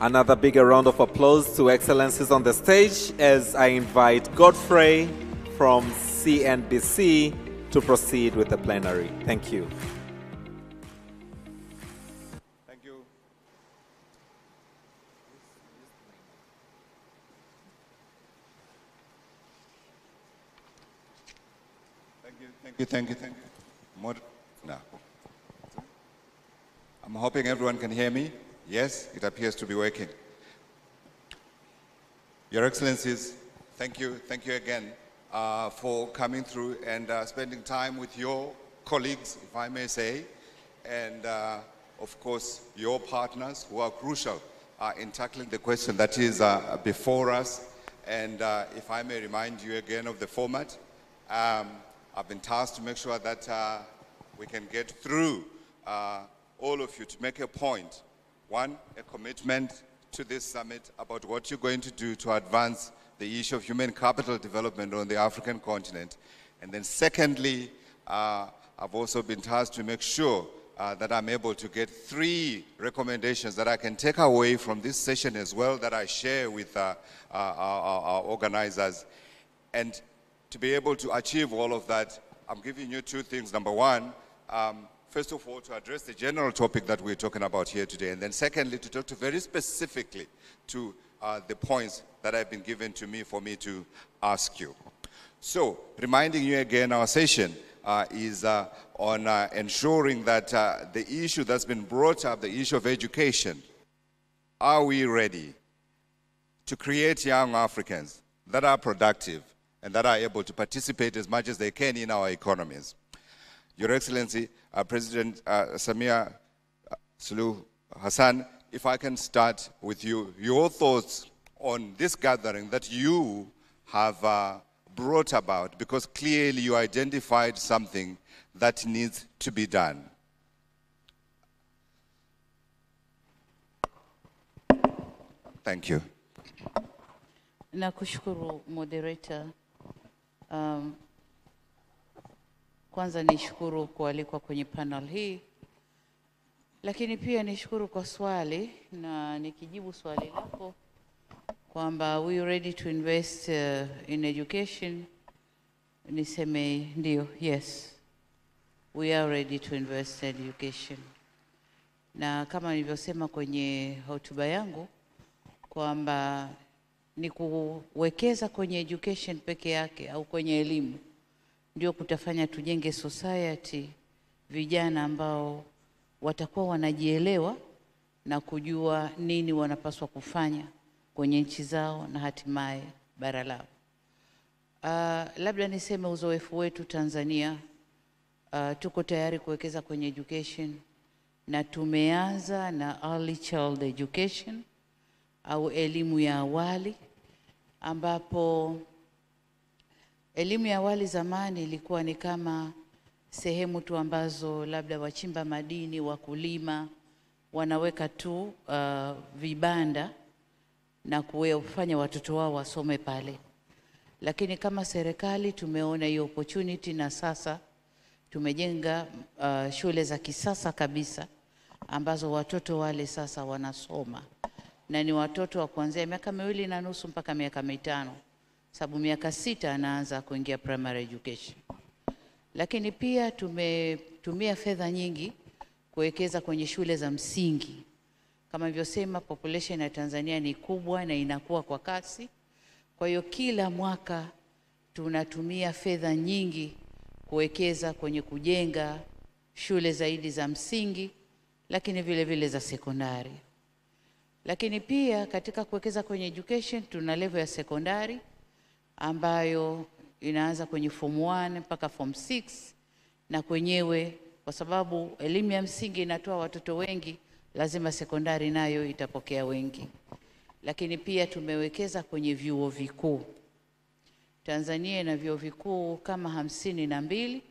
Another bigger round of applause to excellencies on the stage as I invite Godfrey from CNBC to proceed with the plenary. Thank you. Thank you. Thank you. More now. I'm hoping everyone can hear me. Yes, it appears to be working. Your Excellencies, thank you again for coming through and spending time with your colleagues, if I may say, and of course your partners who are crucial in tackling the question that is before us. And if I may remind you again of the format, I've been tasked to make sure that we can get through all of you to make a point. One, a commitment to this summit about what you're going to do to advance the issue of human capital development on the African continent. And then secondly, I've also been tasked to make sure that I'm able to get 3 recommendations that I can take away from this session as well, that I share with our organizers. And to be able to achieve all of that, I'm giving you 2 things. Number one, first of all, to address the general topic that we're talking about here today. And then secondly, to talk to very specifically to the points that have been given to me for me to ask you. So, reminding you again, our session is on ensuring that the issue that's been brought up, the issue of education, are we ready to create young Africans that are productive and that are able to participate as much as they can in our economies? Your Excellency, President Samia, Suluhu, Hassan, if I can start with you, your thoughts on this gathering that you have brought about, because clearly you identified something that needs to be done. Thank you. Nakushukuru moderator. Kwanza nishukuru kualikwa kwenye panel hii, lakini pia nishukuru kwa swali, na nikijibu swali lako kwamba we ready to invest in education, niseme ndio, yes, we are ready to invest in education. Na kama nilivyosema kwenye hotuba yangu kwamba ni kuwekeza kwenye education peke yake au kwenye elimu ndio kutafanya tujenge society, vijana ambao watakuwa wanajielewa na kujua nini wanapaswa kufanya kwenye nchi zao na hatimaye bara lao. Labda niseme uzoefu wetu Tanzania, tuko tayari kuwekeza kwenye education na tumeanza na early child education au elimu ya awali, ambapo elimu ya awali zamani ilikuwa ni kama sehemu tu ambazo labda wachimba madini, wakulima wanaweka tu vibanda na kufanya watoto wao wasome pale. Lakini kama serikali tumeona hiyo opportunity na sasa tumejenga shule za kisasa kabisa ambazo watoto wale sasa wanasoma. Na ni watoto wa kuanzia miaka 2.5 mpaka miaka 5. Sababu miaka 6 anaanza kuingia primary education. Lakini pia tumetumia fedha nyingi kuwekeza kwenye shule za msingi. Kama nilivyosema, population ya Tanzania ni kubwa na inakuwa kwa kasi. Kwa hiyo kila mwaka tunatumia fedha nyingi kuwekeza kwenye kujenga shule zaidi za msingi, lakini vile vile za sekondari. Lakini pia katika kuwekeza kwenye education tuna level ya sekondari ambayo inaanza kwenye form 1 mpaka form 6, na kwenyewe kwa sababu elimu ya msingi inatoa watoto wengi, lazima sekondari nayo itapokea wengi. Lakini pia tumewekeza kwenye vyuo vikuu. Tanzania ina vyuo vikuu kama 52,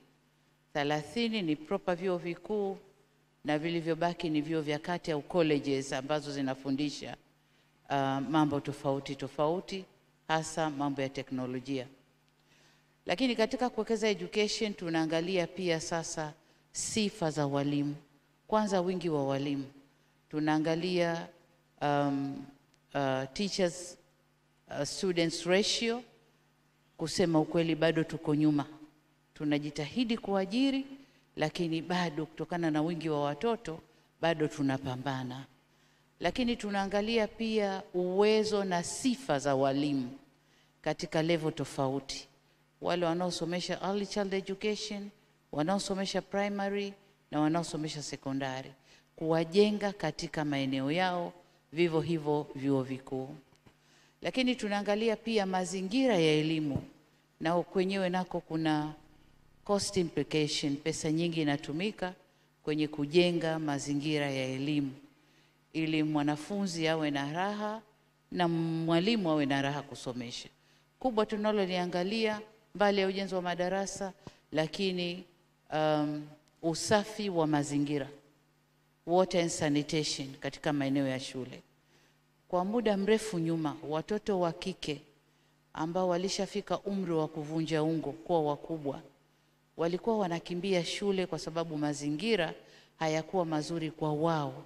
30 ni proper vyuo vikuu na vilivyobaki ni vyuo vya kati au colleges ambazo zinafundisha mambo tofauti tofauti, hasa mambo ya teknolojia. Lakini katika kuwekeza education tunaangalia pia sasa sifa za walimu. Kwanza wingi wa walimu. Tunaangalia teachers students ratio, kusema ukweli bado tuko nyuma. Tunajitahidi kuajiri, lakini bado kutokana na wingi wa watoto bado tunapambana. Lakini tunaangalia pia uwezo na sifa za walimu katika level tofauti. Wale wanaosomesha early child education, wanaosomesha primary na wanaosomesha sekondari, kuwajenga katika maeneo yao, vivyo hivyo vyuo vikuu. Lakini tunaangalia pia mazingira ya elimu, na kwenyewe nako kuna cost implication. Pesa nyingi inatumika kwenye kujenga mazingira ya elimu ili mwanafunzi awe na raha na mwalimu awe na raha kusomesha. Kubwa tunaloliangalia mbali ya ujenzi wa madarasa, lakini usafi wa mazingira, water and sanitation katika maeneo ya shule. Kwa muda mrefu nyuma, watoto wa kike ambao walishafika umri wa kuvunja ungo kuwa wakubwa walikuwa wanakimbia shule kwa sababu mazingira hayakuwa mazuri kwa wao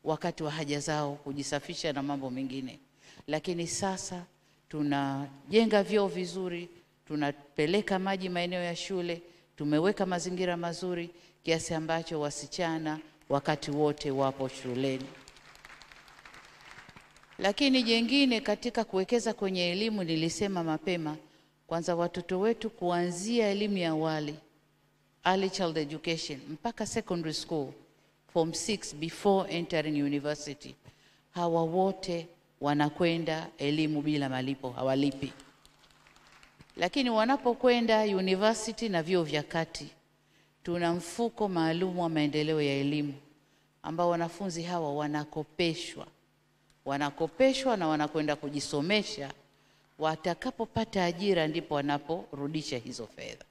wakati wa haja zao kujisafisha na mambo mengine. Lakini sasa tunajenga vyoo vizuri, tunapeleka maji maeneo ya shule, tumeweka mazingira mazuri kiasi ambacho wasichana wakati wote wapo shuleni. Lakini jengine katika kuwekeza kwenye elimu, nilisema mapema, kwanza watoto wetu kuanzia elimu ya awali, early child education, mpaka secondary school, form 6 before entering university, hawa wote wanakwenda elimu bila malipo, hawalipi. Lakini wanapokwenda university na vyuo vya kati, tuna mfuko maalum wa maendeleo ya elimu ambao wanafunzi hawa wanakopeshwa na wanakwenda kujisomesha. Watakapopata ajira ndipo wanaporudisha hizo fedha.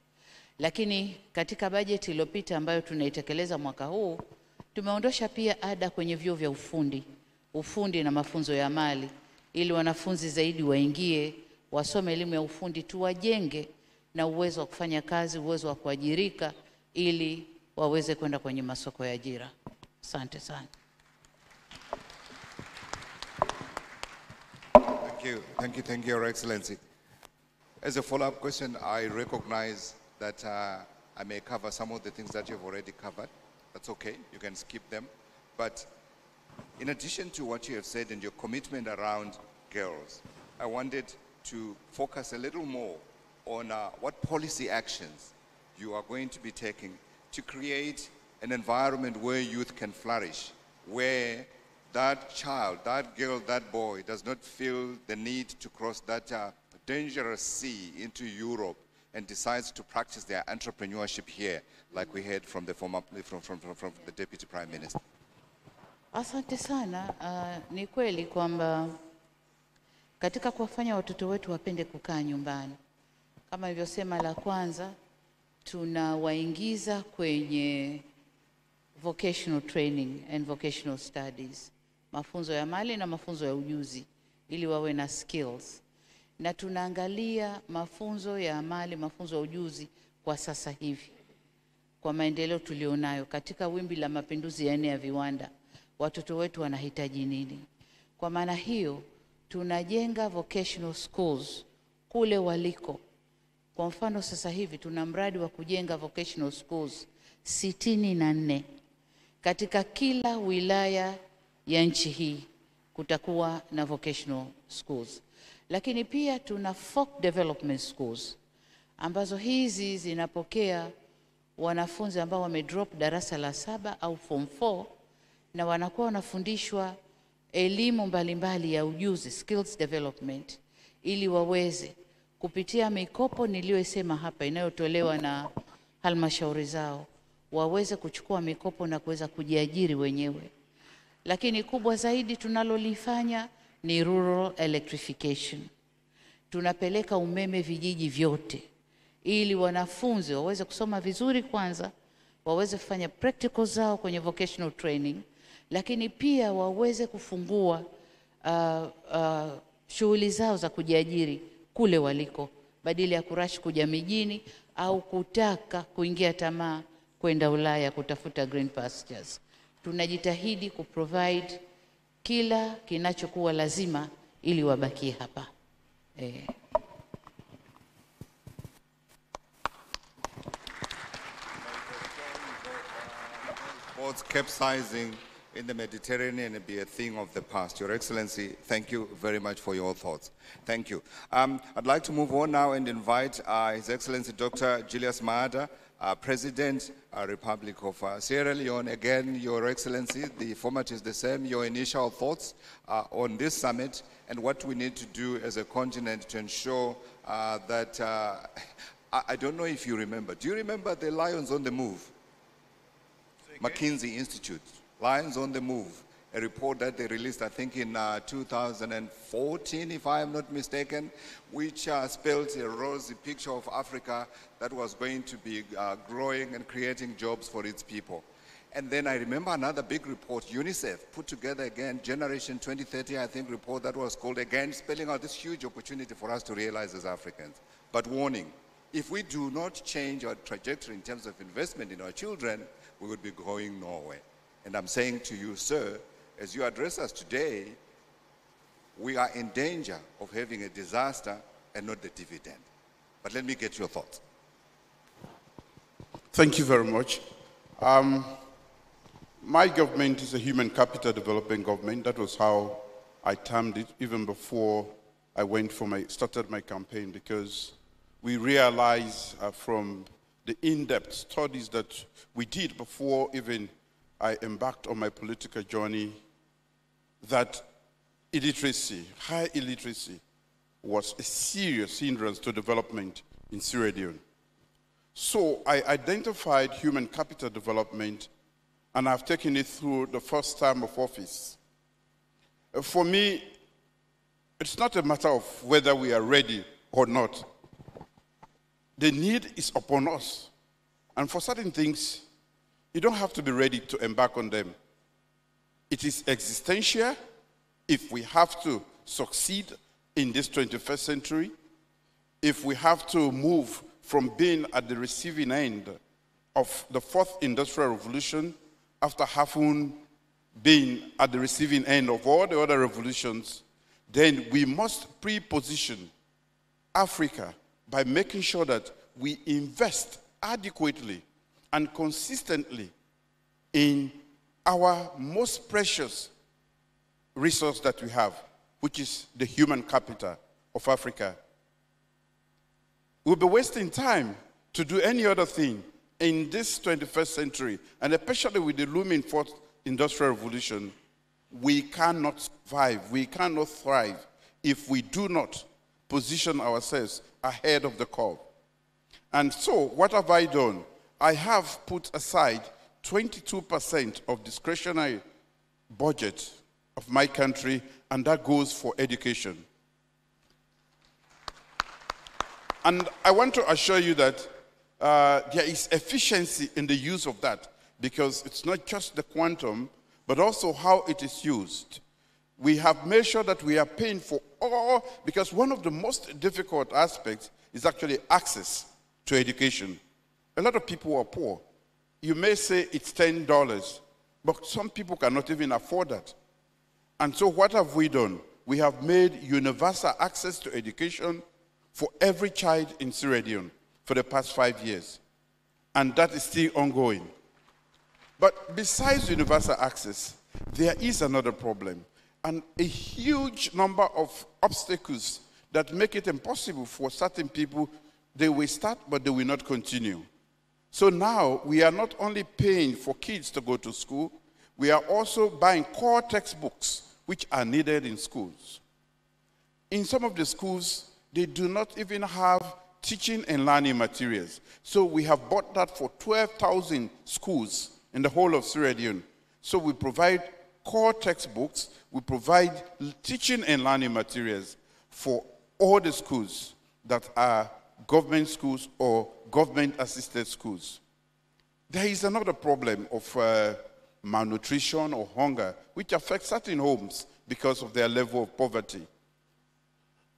Lakini katika bajeti iliyopita ambayo tunaitekeleza mwaka huu, tumeondosha pia ada kwenye vyuo vya ufundi na mafunzo ya amali, ili wanafunzi zaidi waingie wasome elimu ya ufundi, tuwajenge na uwezo wa kufanya kazi, uwezo wa kuajirika, ili waweze kwenda kwenye masoko ya ajira. Asante sana. Thank you, Your Excellency. As a follow-up question, I recognize that I may cover some of the things that you've already covered. That's okay, you can skip them. But in addition to what you have said and your commitment around girls, I wanted to focus a little more on what policy actions you are going to be taking to create an environment where youth can flourish, where that child, that girl, that boy does not feel the need to cross that dangerous sea into Europe and decides to practice their entrepreneurship here, like we heard from the former, from the Deputy Prime Minister. Asante sana. Ni kweli kwamba katika kuwafanya watoto wetu wapende kukaa nyumbani, kama nilivyosema, la kwanza tunawaingiza kwenye vocational training and vocational studies, mafunzo ya mali na mafunzo ya ujuzi, ili wawe na skills. Na tunaangalia mafunzo ya mali, mafunzo ya ujuzi kwa sasa hivi, kwa maendeleo tulionayo katika wimbi la mapinduzi ya 4 ya viwanda, watoto wetu wanahitaji nini. Kwa maana hiyo tunajenga vocational schools kule waliko. Kwa mfano sasa hivi tuna mradi wa kujenga vocational schools 64 katika kila wilaya ya nchi hii. Kutakuwa na vocational schools. Lakini pia tuna folk development schools ambazo hizi zinapokea wanafunzi ambao wamedrop darasa la 7 au form 4, na wanakuwa wanafundishwa elimu mbalimbali ya ujuzi, skills development, ili waweze kupitia mikopo niliyosema hapa inayotolewa na halmashauri zao, waweze kuchukua mikopo na kuweza kujiajiri wenyewe. Lakini kubwa zaidi tunalolifanya ni rural electrification. Tunapeleka umeme vijiji vyote ili wanafunzi waweze kusoma vizuri kwanza, waweze kufanya practical zao kwenye vocational training, lakini pia waweze kufungua shughuli zao za kujiajiri kule waliko, badala ya kurashi kuja mijini au kutaka kuingia tamaa kwenda Ulaya kutafuta green pastures. Tunajitahidi kuprovide kila kinachokuwa lazima ili wabakie hapa. Boats capsizing in the Mediterranean be a thing of the past. Your Excellency, thank you very much for your thoughts. Thank you. I'd like to move on now and invite His Excellency Dr. Julius, President, Republic of Sierra Leone. Again, Your Excellency, the format is the same. Your initial thoughts on this summit and what we need to do as a continent to ensure that, I don't know if you remember. Do you remember the Lions on the Move? McKinsey Institute, Lions on the Move, a report that they released, I think, in 2014, if I am not mistaken, which spelled a rosy picture of Africa that was going to be growing and creating jobs for its people. And then I remember another big report, UNICEF, put together again, Generation 2030, I think, report that was called, again, spelling out this huge opportunity for us to realize as Africans. But warning, if we do not change our trajectory in terms of investment in our children, we would be going nowhere. And I'm saying to you, sir, as you address us today, we are in danger of having a disaster and not the dividend. But let me get your thoughts. Thank you very much. My government is a human capital development government. That was how I termed it even before I started my campaign, because we realized from the in-depth studies that we did before even I embarked on my political journey, that illiteracy, high illiteracy, was a serious hindrance to development in Sierra Leone. So I identified human capital development, and I've taken it through the first term of office. For me, it's not a matter of whether we are ready or not. The need is upon us. And for certain things, you don't have to be ready to embark on them. It is existential if we have to succeed in this 21st century, if we have to move from being at the receiving end of the fourth industrial revolution after having been at the receiving end of all the other revolutions, then we must pre-position Africa by making sure that we invest adequately and consistently in our most precious resource that we have, which is the human capital of Africa. We'll be wasting time to do any other thing in this 21st century, and especially with the looming fourth industrial revolution. We cannot survive, we cannot thrive if we do not position ourselves ahead of the curve. And so, what have I done? I have put aside 22% of discretionary budget of my country, and that goes for education. And I want to assure you that there is efficiency in the use of that, because it's not just the quantum, but also how it is used. We have made sure that we are paying for all, because one of the most difficult aspects is actually access to education. A lot of people are poor. You may say it's $10, but some people cannot even afford that. And so what have we done? We have made universal access to education for every child in Sierra Leone for the past 5 years. And that is still ongoing. But besides universal access, there is another problem, and a huge number of obstacles that make it impossible for certain people. They will start, but they will not continue. So now we are not only paying for kids to go to school, we are also buying core textbooks which are needed in schools. In some of the schools, they do not even have teaching and learning materials. So we have bought that for 12,000 schools in the whole of Sierra Leone. So we provide core textbooks, we provide teaching and learning materials for all the schools that are government schools or government-assisted schools. There is another problem of malnutrition or hunger, which affects certain homes because of their level of poverty.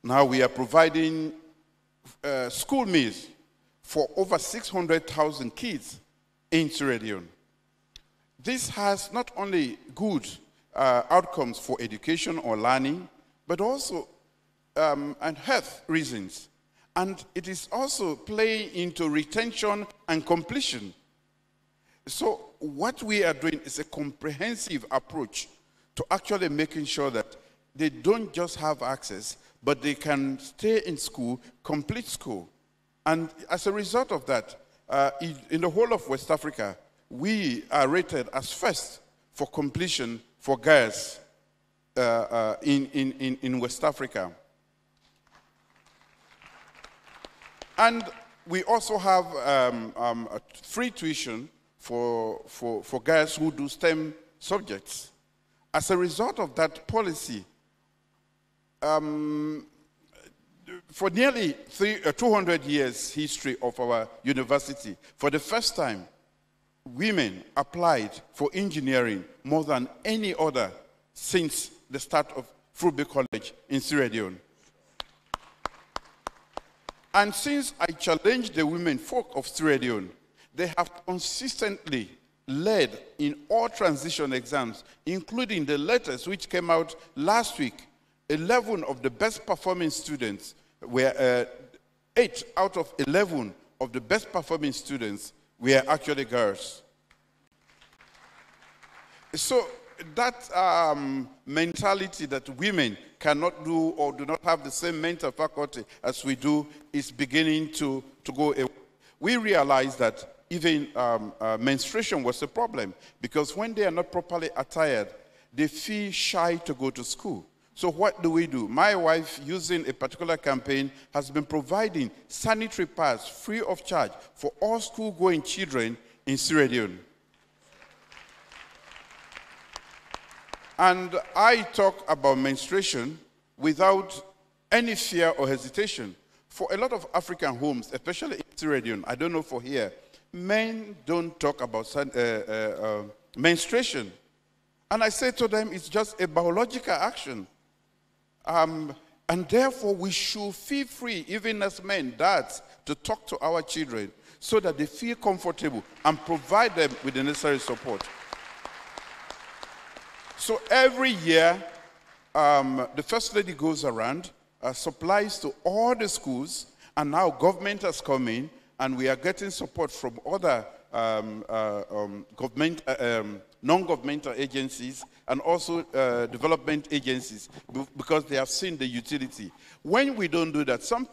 Now we are providing school meals for over 600,000 kids in Sierra Leone. This has not only good outcomes for education or learning, but also and health reasons. And it is also playing into retention and completion. So what we are doing is a comprehensive approach to actually making sure that they don't just have access, but they can stay in school, complete school. And as a result of that, in the whole of West Africa, we are rated as first for completion for girls in West Africa. And we also have free tuition for girls who do STEM subjects. As a result of that policy, for nearly 200 years history of our university, for the first time, women applied for engineering more than any other since the start of Fulbe College in Sierra Leone. And since I challenged the women folk of Sierra Leone, they have consistently led in all transition exams, including the latest which came out last week. 11 of the best performing students were 8 out of 11 of the best performing students were actually girls. So that mentality that women cannot do or do not have the same mental faculty as we do is beginning to go away. We realize that even menstruation was a problem, because when they are not properly attired, they feel shy to go to school. So what do? My wife, using a particular campaign, has been providing sanitary pads free of charge for all school-going children in Sierra Leone. And I talk about menstruation without any fear or hesitation. For a lot of African homes, especially in Sierra Leone, I don't know for here, men don't talk about menstruation. And I say to them, it's just a biological action. And therefore, we should feel free, even as men, dads, to talk to our children so that they feel comfortable and provide them with the necessary support. So every year, the First Lady goes around, supplies to all the schools, and now government has come in, and we are getting support from other non-governmental agencies and also development agencies, because they have seen the utility. When we don't do that, some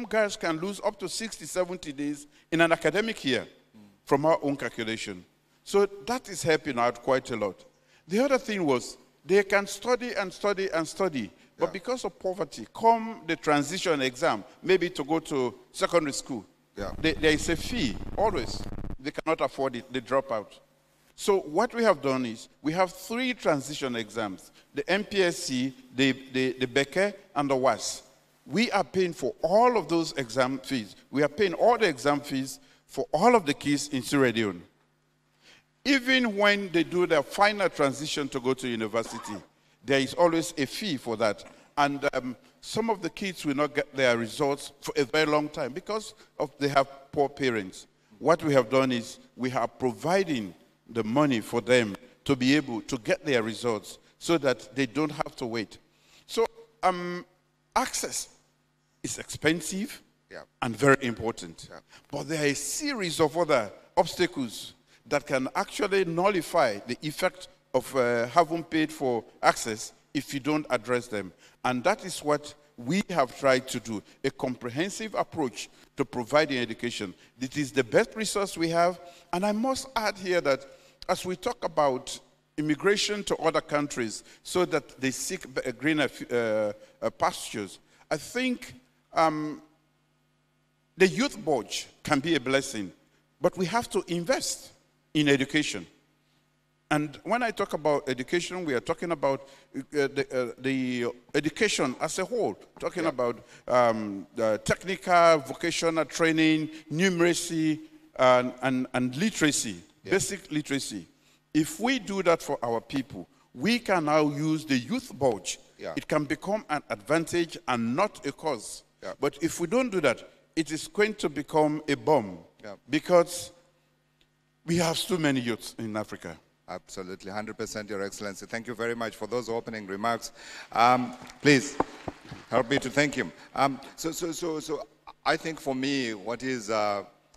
girls can lose up to 60, 70 days in an academic year from our own calculation. So that is helping out quite a lot. The other thing was, they can study and study and study, but because of poverty, come the transition exam, maybe to go to secondary school, there is a fee, always. They cannot afford it, they drop out. So what we have done is, we have 3 transition exams, the MPSC, the Beke, and the WAS. We are paying for all of those exam fees. We are paying all the exam fees for all of the kids in Sierra Leone. Even when they do their final transition to go to university, there is always a fee for that. And some of the kids will not get their results for a very long time because they have poor parents. What we have done is, we are providing the money for them to be able to get their results so that they don't have to wait. So access is expensive and very important. But there are a series of other obstacles that can actually nullify the effect of having paid for access if you don't address them. And that is what we have tried to do, a comprehensive approach to providing education. It is the best resource we have. And I must add here that as we talk about immigration to other countries so that they seek greener pastures, I think the youth budget can be a blessing, but we have to invest in education. And when I talk about education, we are talking about the education as a whole, talking about the technical, vocational training, numeracy, and literacy, basic literacy. If we do that for our people, we can now use the youth budget. It can become an advantage and not a cause. But if we don't do that, it is going to become a bomb, because we have too many youths in Africa. Absolutely, 100%, Your Excellency. Thank you very much for those opening remarks. Please, help me to thank him. So I think for me, what is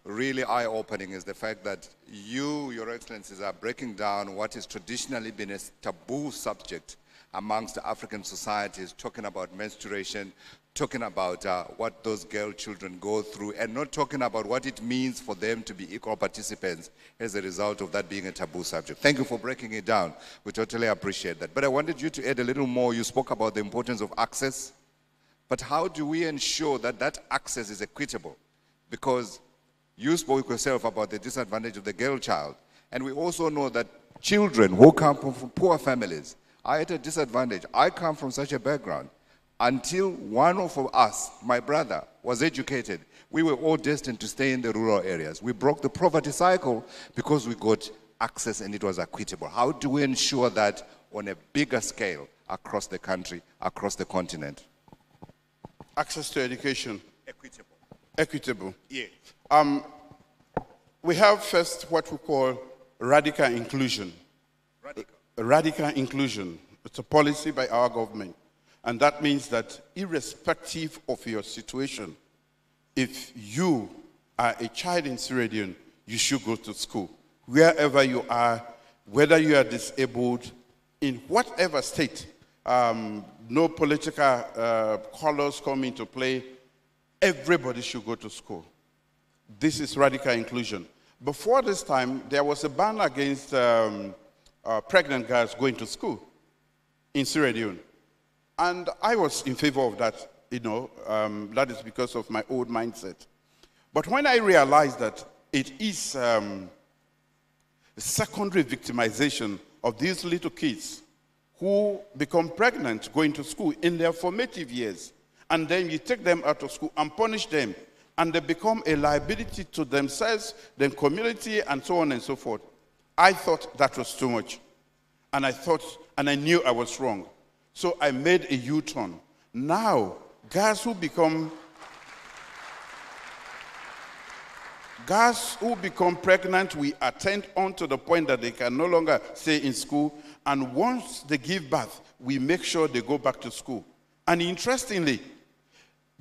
really eye-opening is the fact that you, Your Excellencies, are breaking down what has traditionally been a taboo subject amongst African societies, talking about menstruation, talking about what those girl children go through, and not talking about what it means for them to be equal participants as a result of that being a taboo subject. Thank you for breaking it down. We totally appreciate that. But I wanted you to add a little more. You spoke about the importance of access. But how do we ensure that that access is equitable? Because you spoke yourself about the disadvantage of the girl child. And we also know that children who come from poor families are at a disadvantage. I come from such a background. Until one of us, my brother, was educated, we were all destined to stay in the rural areas. We broke the poverty cycle because we got access and it was equitable. How do we ensure that on a bigger scale across the country, across the continent? Access to education. Equitable. Equitable. Yeah. We have first what we call radical inclusion. Radical inclusion. It's a policy by our government. And that means that irrespective of your situation, if you are a child in Sierra Leone, you should go to school. Wherever you are, whether you are disabled, in whatever state, no political colors come into play, everybody should go to school. This is radical inclusion. Before this time, there was a ban against pregnant girls going to school in Sierra Leone. And I was in favor of that, that is because of my old mindset. But when I realized that it is secondary victimization of these little kids who become pregnant going to school in their formative years, and then you take them out of school and punish them, and they become a liability to themselves, their community, and so on and so forth. I thought that was too much. And I knew I was wrong. So I made a U-turn. Now, girls who become pregnant, we attend on to the point that they can no longer stay in school. And once they give birth, we make sure they go back to school. And interestingly,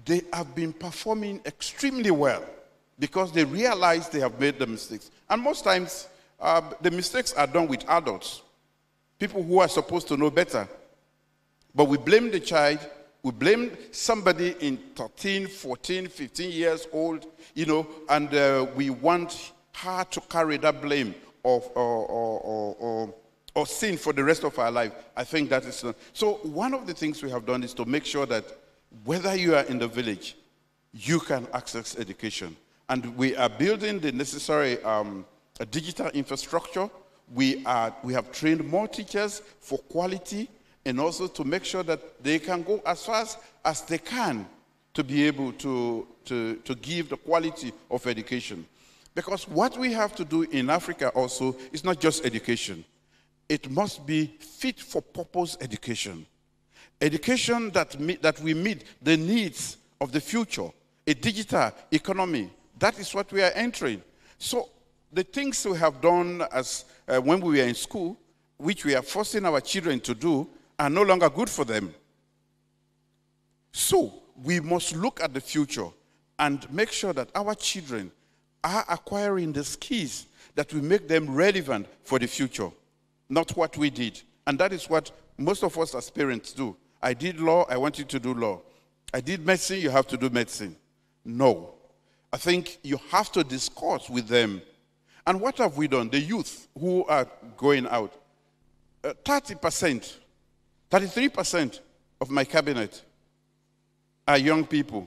they have been performing extremely well because they realize they have made the mistakes. And most times, the mistakes are done with adults, people who are supposed to know better. But we blame the child, we blame somebody in 13, 14, 15 years old, and we want her to carry that blame or sin for the rest of our life. I think that is... So one of the things we have done is to make sure that whether you are in the village, you can access education. And we are building the necessary digital infrastructure. We have trained more teachers for quality, and also to make sure that they can go as fast as they can to be able to give the quality of education. Because what we have to do in Africa also is not just education. It must be fit for purpose education. Education that we meet the needs of the future, a digital economy. That is what we are entering. So the things we have done as when we were in school, which we are forcing our children to do, are no longer good for them. So we must look at the future and make sure that our children are acquiring the skills that will make them relevant for the future, not what we did. And that is what most of us as parents do. I did law, I want you to do law. I did medicine, you have to do medicine. No. I think you have to discuss with them. And what have we done? The youth who are going out, 33% of my cabinet are young people.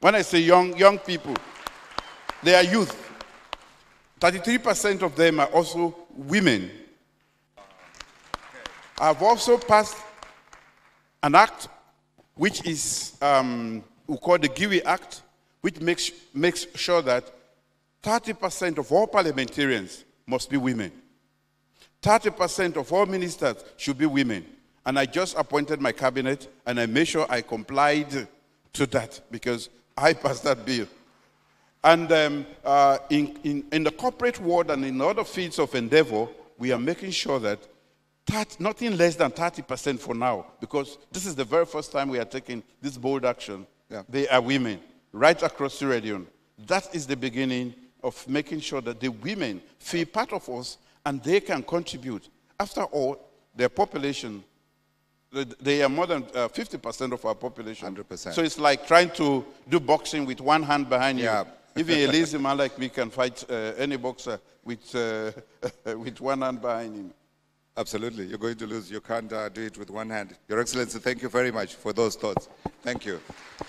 When I say young people, they are youth. 33% of them are also women. I've also passed an act which is, we call the GIWI Act, which makes sure that 30% of all parliamentarians must be women. 30% of all ministers should be women. And I just appointed my cabinet, and I made sure I complied to that because I passed that bill. And in the corporate world and in other fields of endeavor, we are making sure that nothing less than 30% for now, because this is the very first time we are taking this bold action. Yeah. They are women, right across the region. That is the beginning of making sure that the women feel part of us and they can contribute. After all, their population, they are more than 50% of our population. 100%. So it's like trying to do boxing with one hand behind you. Yeah. Even a lazy man like me can fight any boxer with one hand behind him. Absolutely. You're going to lose. You can't do it with one hand. Your Excellency, thank you very much for those thoughts. Thank you.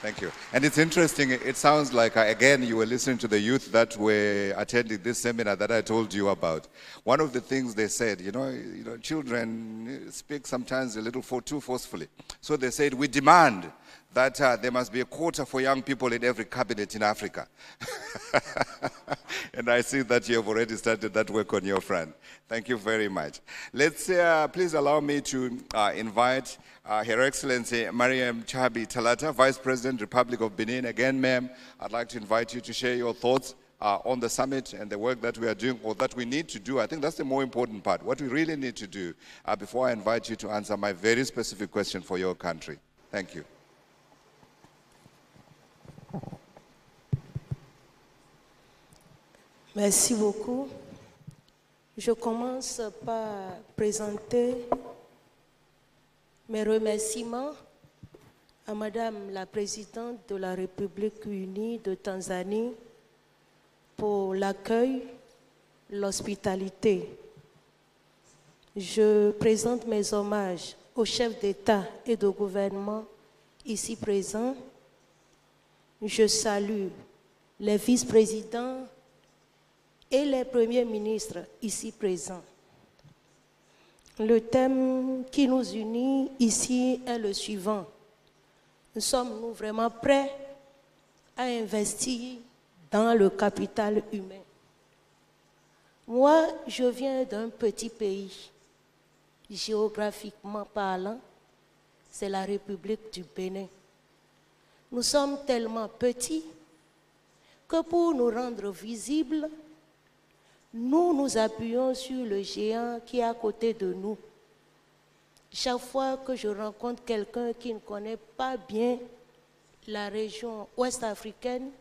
Thank you. And it's interesting. It sounds like, again, you were listening to the youth that were attending this seminar that I told you about. One of the things they said, you know, children speak sometimes a little too forcefully. So they said, we demand that there must be a quota for young people in every cabinet in Africa. And I see that you have already started that work on your front. Thank you very much. Let's please allow me to invite Her Excellency Mariam Chabi Talata, Vice President, Republic of Benin. Again, ma'am, I'd like to invite you to share your thoughts on the summit and the work that we are doing, or that we need to do. I think that's the more important part, what we really need to do, before I invite you to answer my very specific question for your country. Thank you. Merci beaucoup. Je commence par présenter mes remerciements à Madame la Présidente de la République unie de Tanzanie pour l'accueil, l'hospitalité. Je présente mes hommages aux chefs d'État et de gouvernement ici présents. Je salue les vice-présidents et les premiers ministres ici présents. Le thème qui nous unit ici est le suivant. Sommes-nous vraiment prêts à investir dans le capital humain? Moi, je viens d'un petit pays. Géographiquement parlant, c'est la République du Bénin. Nous sommes tellement petits que pour nous rendre visibles, nous nous appuyons sur le géant qui est à côté de nous. Chaque fois que je rencontre quelqu'un qui ne connaît pas bien la région ouest-africaine,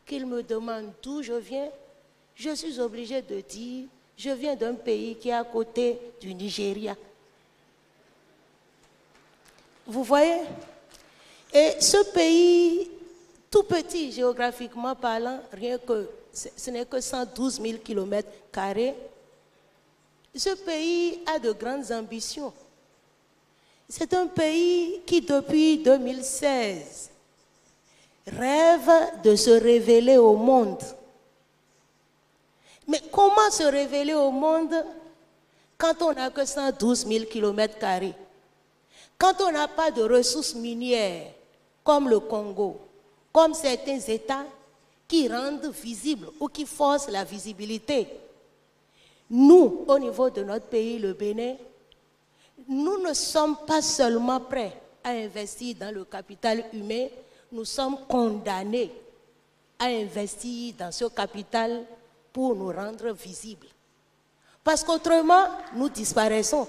qu'il me demande d'où je viens, je suis obligée de dire, je viens d'un pays qui est à côté du Nigeria. Vous voyez? Et ce pays, tout petit géographiquement parlant, rien que ce n'est que 112 000 km². Ce pays a de grandes ambitions. C'est un pays qui, depuis 2016, rêve de se révéler au monde. Mais comment se révéler au monde quand on n'a que 112 000 km²? Quand on n'a pas de ressources minières, comme le Congo, comme certains États qui rendent visible ou qui forcent la visibilité. Nous, au niveau de notre pays, le Bénin, nous ne sommes pas seulement prêts à investir dans le capital humain, nous sommes condamnés à investir dans ce capital pour nous rendre visibles. Parce qu'autrement, nous disparaissons.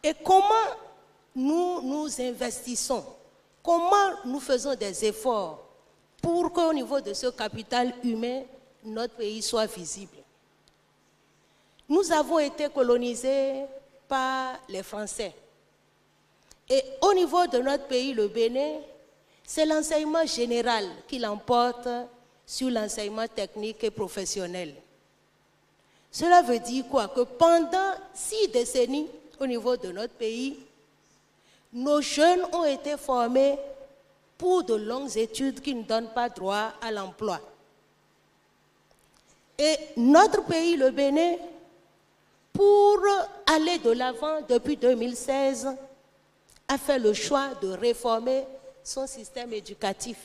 Et comment nous investissons? Comment nous faisons des efforts pour qu'au niveau de ce capital humain, notre pays soit visible? Nous avons été colonisés par les Français. Et au niveau de notre pays, le Bénin, c'est l'enseignement général qui l'emporte sur l'enseignement technique et professionnel. Cela veut dire quoi? Que pendant 6 décennies, au niveau de notre pays, nos jeunes ont été formés pour de longues études qui ne donnent pas droit à l'emploi. Et notre pays, le Bénin, pour aller de l'avant depuis 2016, a fait le choix de réformer son système éducatif,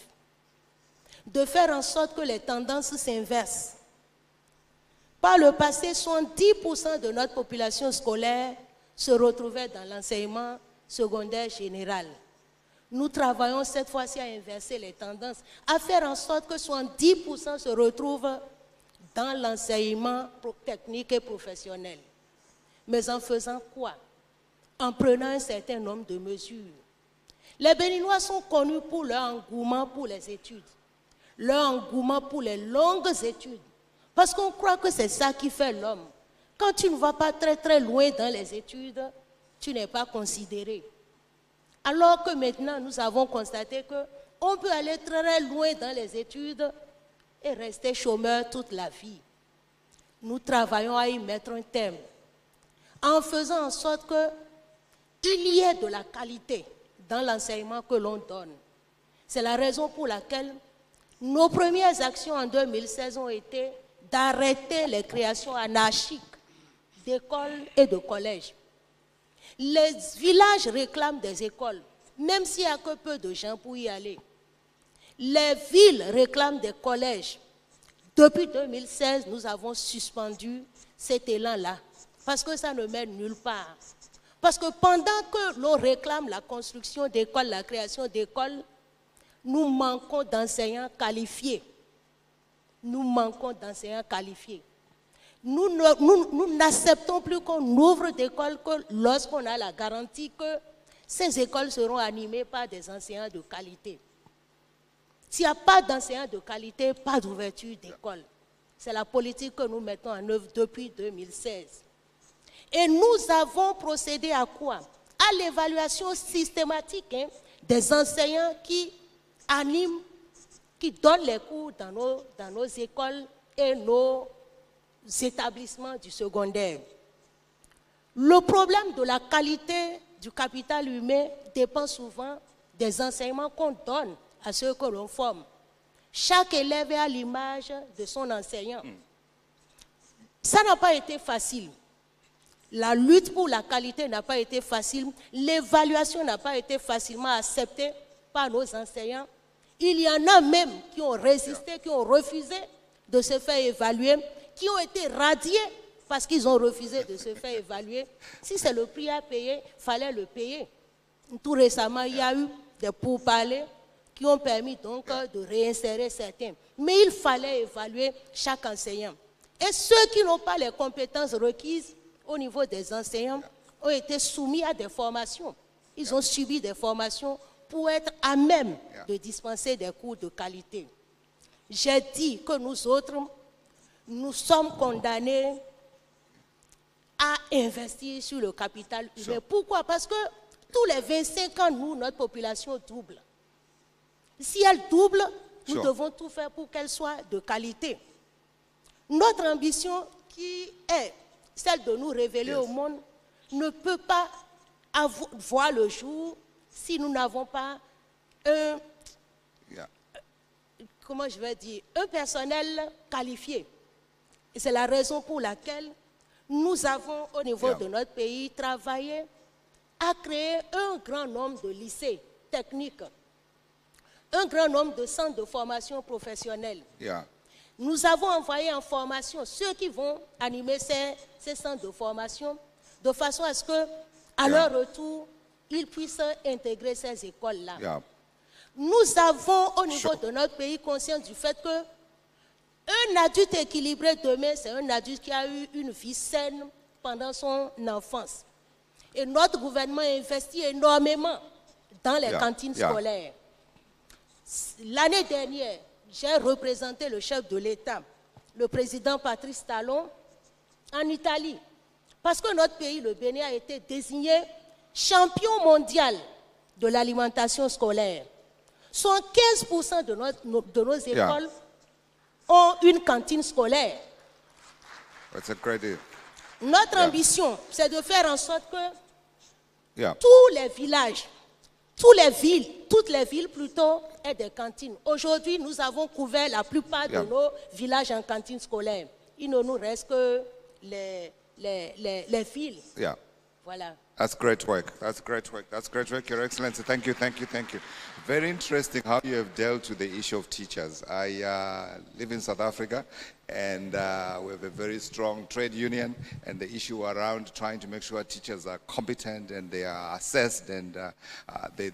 de faire en sorte que les tendances s'inversent. Par le passé, 70% de notre population scolaire se retrouvait dans l'enseignement secondaire général. Nous travaillons cette fois-ci à inverser les tendances, à faire en sorte que 70% se retrouvent dans l'enseignement technique et professionnel. Mais en faisant quoi? En prenant un certain nombre de mesures. Les Béninois sont connus pour leur engouement pour les études, leur engouement pour les longues études, parce qu'on croit que c'est ça qui fait l'homme. Quand tu ne vas pas très très loin dans les études, tu n'es pas considéré. Alors que maintenant, nous avons constaté qu'on peut aller très loin dans les études et rester chômeur toute la vie. Nous travaillons à y mettre un terme, en faisant en sorte qu'il y ait de la qualité dans l'enseignement que l'on donne. C'est la raison pour laquelle nos premières actions en 2016 ont été d'arrêter les créations anarchiques d'écoles et de collèges. Les villages réclament des écoles, même s'il n'y a que peu de gens pour y aller. Les villes réclament des collèges. Depuis 2016, nous avons suspendu cet élan-là, parce que ça ne mène nulle part. Parce que pendant que l'on réclame la construction d'écoles, la création d'écoles, nous manquons d'enseignants qualifiés. Nous manquons d'enseignants qualifiés. Nous n'acceptons plus qu'on ouvre d'écoles que lorsqu'on a la garantie que ces écoles seront animées par des enseignants de qualité. S'il n'y a pas d'enseignants de qualité, pas d'ouverture d'école. C'est la politique que nous mettons en œuvre depuis 2016. Et nous avons procédé à quoi? À l'évaluation systématique des enseignants qui animent, qui donnent les cours dans nos écoles et nos établissements du secondaire. Le problème de la qualité du capital humain dépend souvent des enseignements qu'on donne à ceux que l'on forme. Chaque élève est à l'image de son enseignant. Ça n'a pas été facile. La lutte pour la qualité n'a pas été facile. L'évaluation n'a pas été facilement acceptée par nos enseignants. Il y en a même qui ont résisté, qui ont refusé de se faire évaluer, qui ont été radiés parce qu'ils ont refusé de se faire évaluer. Si c'est le prix à payer, il fallait le payer. Tout récemment, il y a eu des pourparlers qui ont permis donc de réinsérer certains. Mais il fallait évaluer chaque enseignant. Et ceux qui n'ont pas les compétences requises au niveau des enseignants ont été soumis à des formations. Ils ont subi des formations pour être à même de dispenser des cours de qualité. J'ai dit que nous autres, nous sommes condamnés à investir sur le capital humain. Pourquoi? Parce que tous les 25 ans, notre population double. Si elle double, nous devons tout faire pour qu'elle soit de qualité. Notre ambition, qui est celle de nous révéler au monde, ne peut pas voir le jour si nous n'avons pas un, comment je vais dire, un personnel qualifié. Et c'est la raison pour laquelle nous avons, au niveau de notre pays, travaillé à créer un grand nombre de lycées techniques, un grand nombre de centres de formation professionnelle. Nous avons envoyé en formation ceux qui vont animer ces centres de formation de façon à ce que, à leur retour, ils puissent intégrer ces écoles-là. Nous avons, au niveau de notre pays, conscience du fait que un adulte équilibré demain, c'est un adulte qui a eu une vie saine pendant son enfance. Et notre gouvernement investit énormément dans les cantines scolaires. L'année dernière, j'ai représenté le chef de l'État, le président Patrice Talon, en Italie. Parce que notre pays, le Bénin, a été désigné champion mondial de l'alimentation scolaire. 75% de nos écoles ont une cantine scolaire. Notre ambition, c'est de faire en sorte que tous les villages, toutes les villes plutôt, aient des cantines. Aujourd'hui, nous avons couvert la plupart de nos villages en cantine scolaire. Il ne nous reste que les villes. Voilà. That's great work. That's great work. That's great work, Your Excellency. Thank you, thank you, thank you. Very interesting how you have dealt with the issue of teachers. I live in South Africa, and we have a very strong trade union, and the issue around trying to make sure teachers are competent and they are assessed and they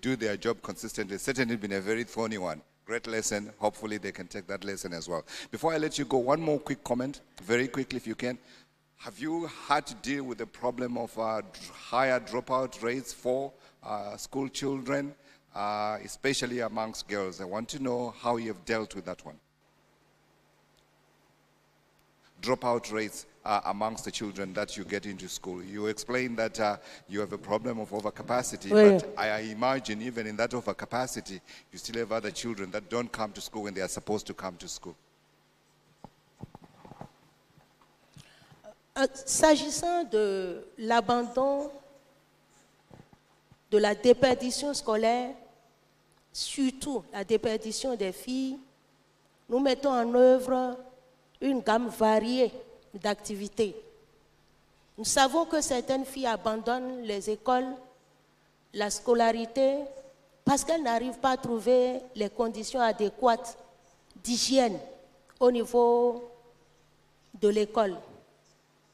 do their job consistently. It's certainly been a very thorny one. Great lesson. Hopefully they can take that lesson as well. Before I let you go, one more quick comment, very quickly if you can. Have you had to deal with the problem of higher dropout rates for school children, especially amongst girls? I want to know how you have dealt with that one. Dropout rates amongst the children that you get into school. You explained that you have a problem of overcapacity, but I imagine even in that overcapacity, you still have other children that don't come to school when they are supposed to come to school. S'agissant de l'abandon, de la déperdition scolaire, surtout la déperdition des filles, nous mettons en œuvre une gamme variée d'activités. Nous savons que certaines filles abandonnent les écoles, la scolarité, parce qu'elles n'arrivent pas à trouver les conditions adéquates d'hygiène au niveau de l'école.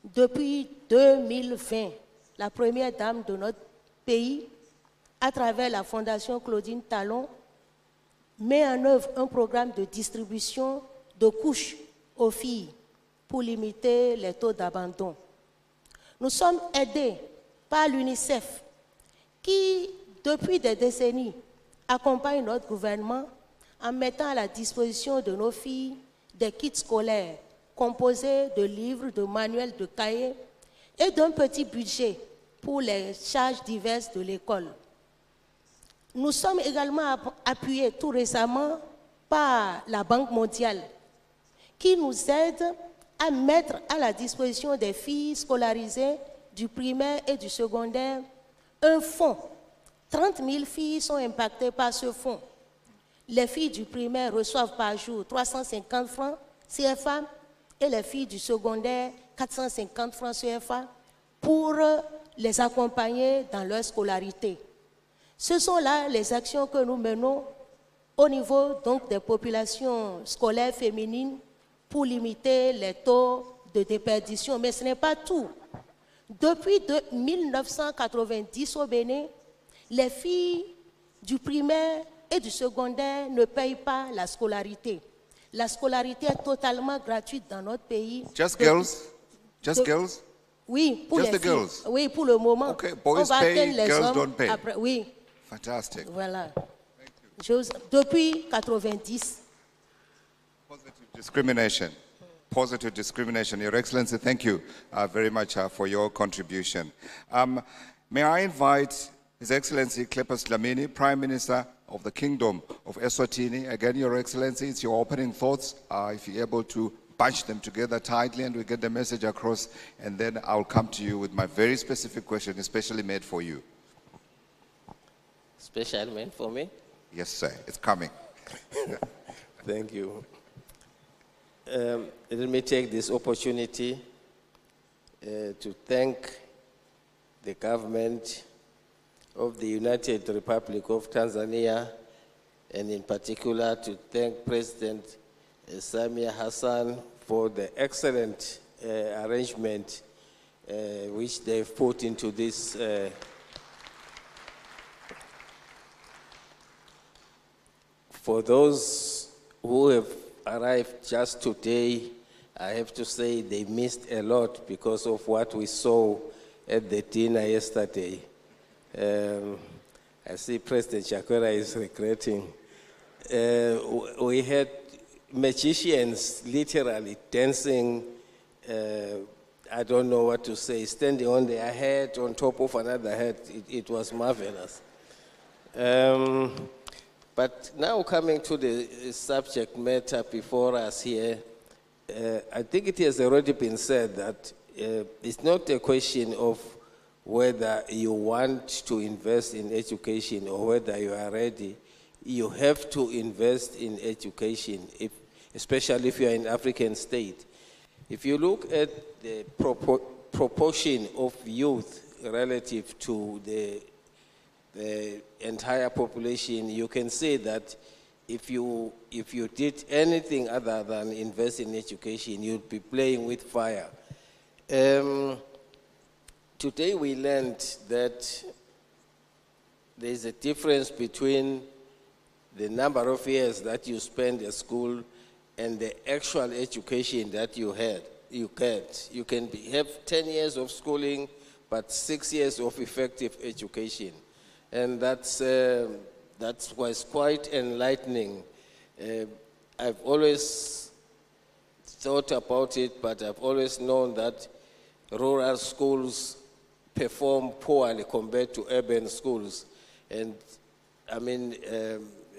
Depuis 2020, la première dame de notre pays, à travers la Fondation Claudine Talon, met en œuvre un programme de distribution de couches aux filles pour limiter les taux d'abandon. Nous sommes aidés par l'UNICEF qui, depuis des décennies, accompagne notre gouvernement en mettant à la disposition de nos filles des kits scolaires composé de livres, de manuels, de cahiers et d'un petit budget pour les charges diverses de l'école. Nous sommes également appuyés tout récemment par la Banque mondiale qui nous aide à mettre à la disposition des filles scolarisées du primaire et du secondaire un fonds. 30 000 filles sont impactées par ce fonds. Les filles du primaire reçoivent par jour 350 francs CFA et les filles du secondaire 450 francs CFA pour les accompagner dans leur scolarité. Ce sont là les actions que nous menons au niveau donc des populations scolaires féminines pour limiter les taux de déperdition. Mais ce n'est pas tout. Depuis 1990 au Bénin, les filles du primaire et du secondaire ne payent pas la scolarité. La scolarité est totalement gratuite dans notre pays. Just girls? Just girls? Oui, pour Just les the filles. girls? Oui, pour le moment. Okay, On boys va pay, atteindre les girls hommes don't pay. après. Oui, Fantastic. voilà. Depuis 90. Positive discrimination. Positive discrimination. Your Excellency, thank you very much for your contribution. May I invite His Excellency Cleopas Dlamini, Prime Minister of the Kingdom of Eswatini. Again, Your Excellency, it's your opening thoughts. If you're able to bunch them together tightly and we get the message across, and then I'll come to you with my very specific question, especially made for you. Special meant for me? Yes, sir. It's coming. Thank you. Let me take this opportunity to thank the government of the United Republic of Tanzania, and in particular to thank President Samia Hassan for the excellent arrangement which they've put into this for those who have arrived just today, I have to say they missed a lot because of what we saw at the dinner yesterday. I see President Chakwera is regretting. We had magicians literally dancing, I don't know what to say, standing on their head on top of another head. It was marvelous. But now coming to the subject matter before us here, I think it has already been said that it's not a question of whether you want to invest in education or whether you are ready. You have to invest in education, especially if you are in an African state. If you look at the proportion of youth relative to the entire population, you can say that if you did anything other than invest in education, you'd be playing with fire. Today we learned that there's a difference between the number of years that you spend at school and the actual education that you get. You can have 10 years of schooling, but 6 years of effective education. And that was quite enlightening. I've always thought about it, but I've always known that rural schools perform poorly compared to urban schools. And I mean,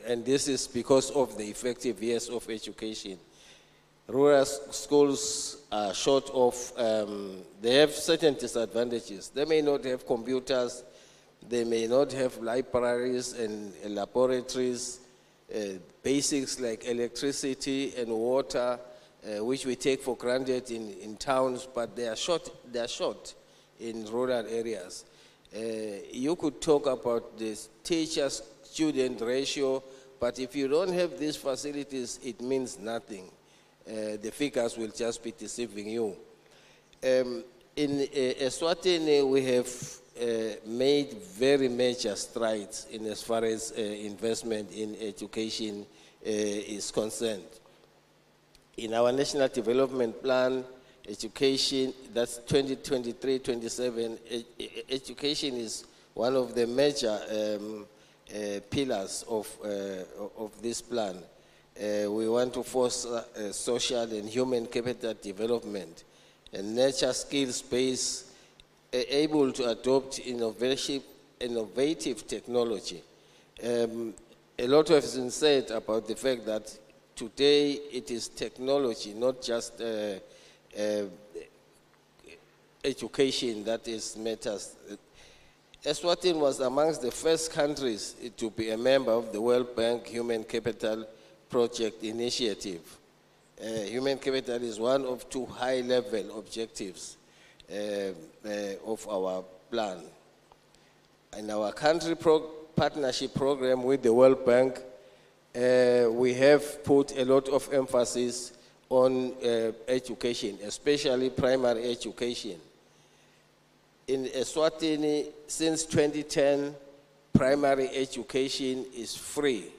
and this is because of the effective years of education. Rural schools are short of, they have certain disadvantages. They may not have computers, they may not have libraries and laboratories, basics like electricity and water, which we take for granted in towns, but they are short in rural areas. You could talk about the teacher-student ratio, but if you don't have these facilities, it means nothing. The figures will just be deceiving you. In Eswatini, we have made very major strides in as far as investment in education is concerned. In our National Development Plan, education, that's 2023-27, education is one of the major pillars of this plan. We want to foster social and human capital development and nurture skills base able to adopt innovative technology. A lot has been said about the fact that today it is technology, not just education that is matters. Eswatini was amongst the first countries to be a member of the World Bank Human Capital Project Initiative. Human capital is one of 2 high-level objectives of our plan. In our country partnership program with the World Bank, we have put a lot of emphasis on education, especially primary education. In Eswatini, since 2010, primary education is free.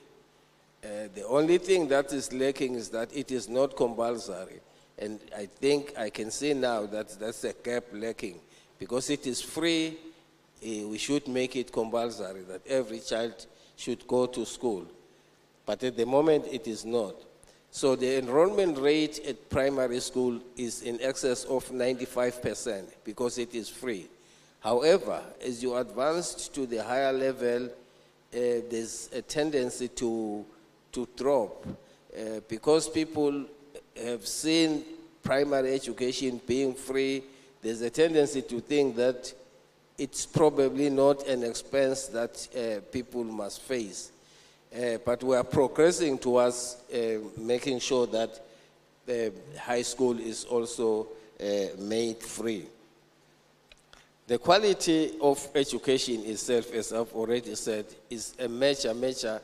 The only thing that is lacking is that it is not compulsory. And I think I can say now that that's a gap lacking. Because it is free, we should make it compulsory, that every child should go to school. But at the moment, it is not. So the enrollment rate at primary school is in excess of 95% because it is free. However, as you advance to the higher level, there's a tendency to drop because people have seen primary education being free. There's a tendency to think that it's probably not an expense that people must face. But we are progressing towards making sure that high school is also made free. The quality of education itself, as I've already said, is a major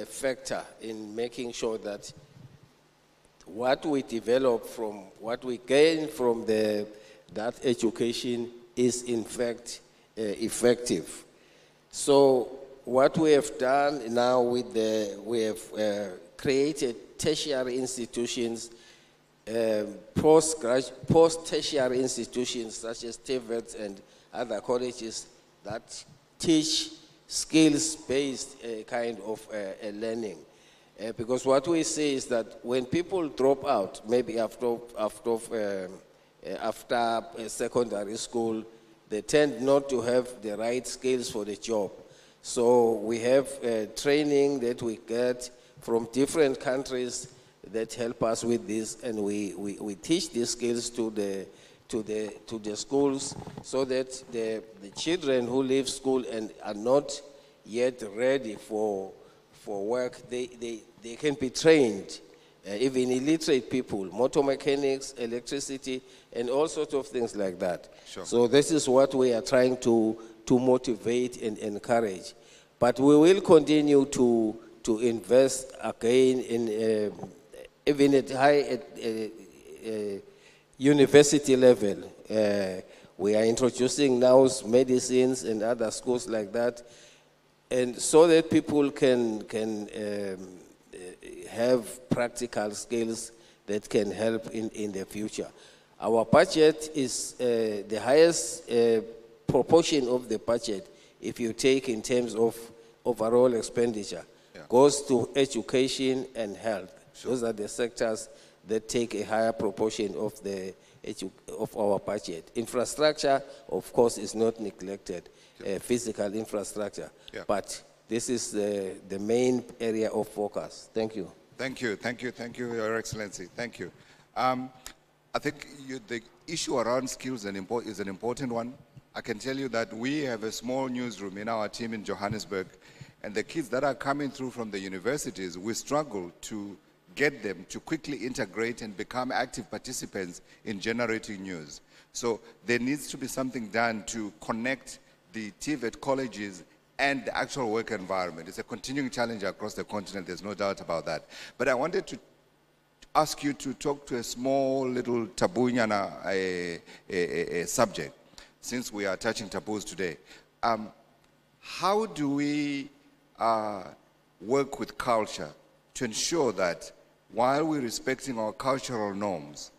factor in making sure that what we develop from, what we gain from that education is in fact effective. So what we have done now with we have created tertiary institutions, post-tertiary institutions such as TVETs and other colleges that teach skills-based kind of learning. Because what we see is that when people drop out, maybe after secondary school, they tend not to have the right skills for the job. So we have training that we get from different countries that help us with this, and we teach these skills to the schools so that the children who leave school and are not yet ready for work, they can be trained even illiterate people, motor mechanics, electricity, and all sorts of things like that. Sure. So this is what we are trying to motivate and encourage. But we will continue to invest again in even at university level. We are introducing now medicines and other schools like that, and so that people can have practical skills that can help in the future. Our budget is the highest proportion of the budget, if you take in terms of overall expenditure, goes to education and health. Sure. Those are the sectors that take a higher proportion of of our budget. Infrastructure, of course, is not neglected, physical infrastructure, but this is the main area of focus. Thank you. Thank you, Your Excellency. Thank you. I think the issue around skills is an important one. I can tell you that we have a small newsroom in our team in Johannesburg, and the kids that are coming through from the universities, we struggle to get them to quickly integrate and become active participants in generating news. So there needs to be something done to connect the TVET colleges and the actual work environment. It's a continuing challenge across the continent, there's no doubt about that. But I wanted to ask you to talk to a small little tabunyana subject, since we are touching taboos today. How do we work with culture to ensure that while we're respecting our cultural norms,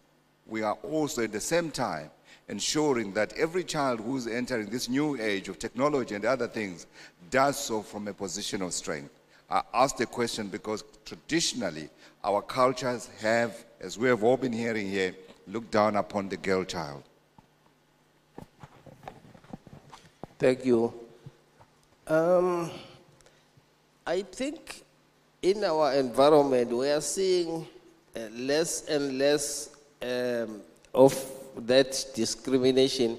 we are also at the same time ensuring that every child who's entering this new age of technology and other things does so from a position of strength? I asked the question because traditionally our cultures have, as we have all been hearing here, looked down upon the girl child. Thank you. I think in our environment, we are seeing less and less of that discrimination,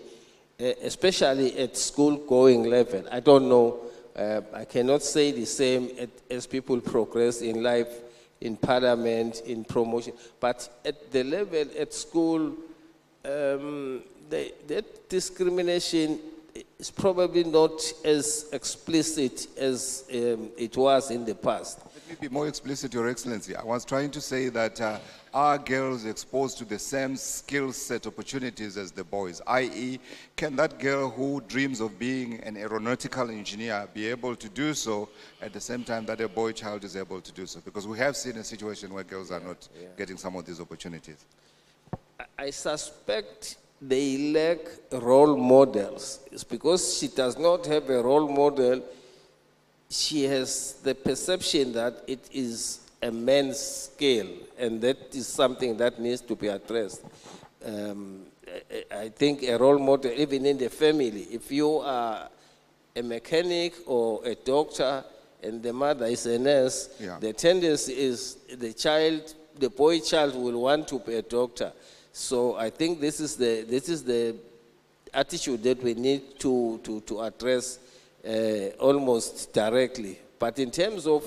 especially at school-going level. I don't know, I cannot say the same as people progress in life, in parliament, in promotion, but at the level at school, that discrimination is probably not as explicit as it was in the past. Let me be more explicit, Your Excellency. I was trying to say that are girls exposed to the same skill set opportunities as the boys? I.e., can that girl who dreams of being an aeronautical engineer be able to do so at the same time that a boy child is able to do so? Because we have seen a situation where girls are not getting some of these opportunities. I suspect they lack role models. It's because she does not have a role model. She has the perception that it is a man's skill, and that is something that needs to be addressed. I think a role model, even in the family, if you are a mechanic or a doctor and the mother is a nurse, the tendency is the boy child will want to be a doctor. So I think this is the attitude that we need to address almost directly. But in terms of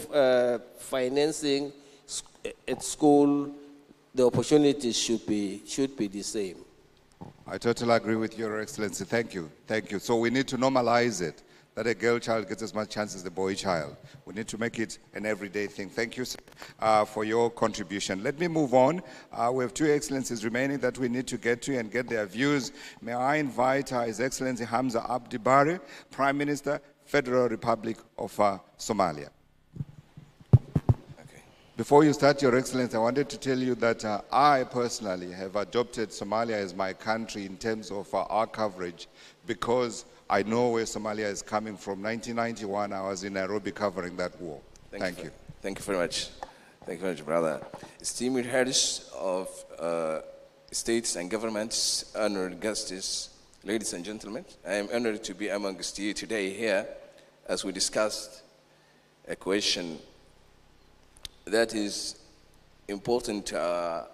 financing at school, the opportunities should be the same. I totally agree with Your Excellency. Thank you. Thank you. So we need to normalize it, that a girl child gets as much chance as the boy child. We need to make it an everyday thing. Thank you for your contribution. Let me move on. We have two excellencies remaining that we need to get to and get their views. May I invite His Excellency Hamza Abdi Bare, Prime Minister, Federal Republic of Somalia. Okay. Before you start, Your Excellency, I wanted to tell you that I personally have adopted Somalia as my country in terms of our coverage, because I know where Somalia is coming from. 1991, I was in Nairobi covering that war. Thank you. Thank you very much. Thank you very much, brother. Esteemed heads of states and governments, honored guests, ladies and gentlemen, I am honored to be amongst you today here as we discussed a question that is important to our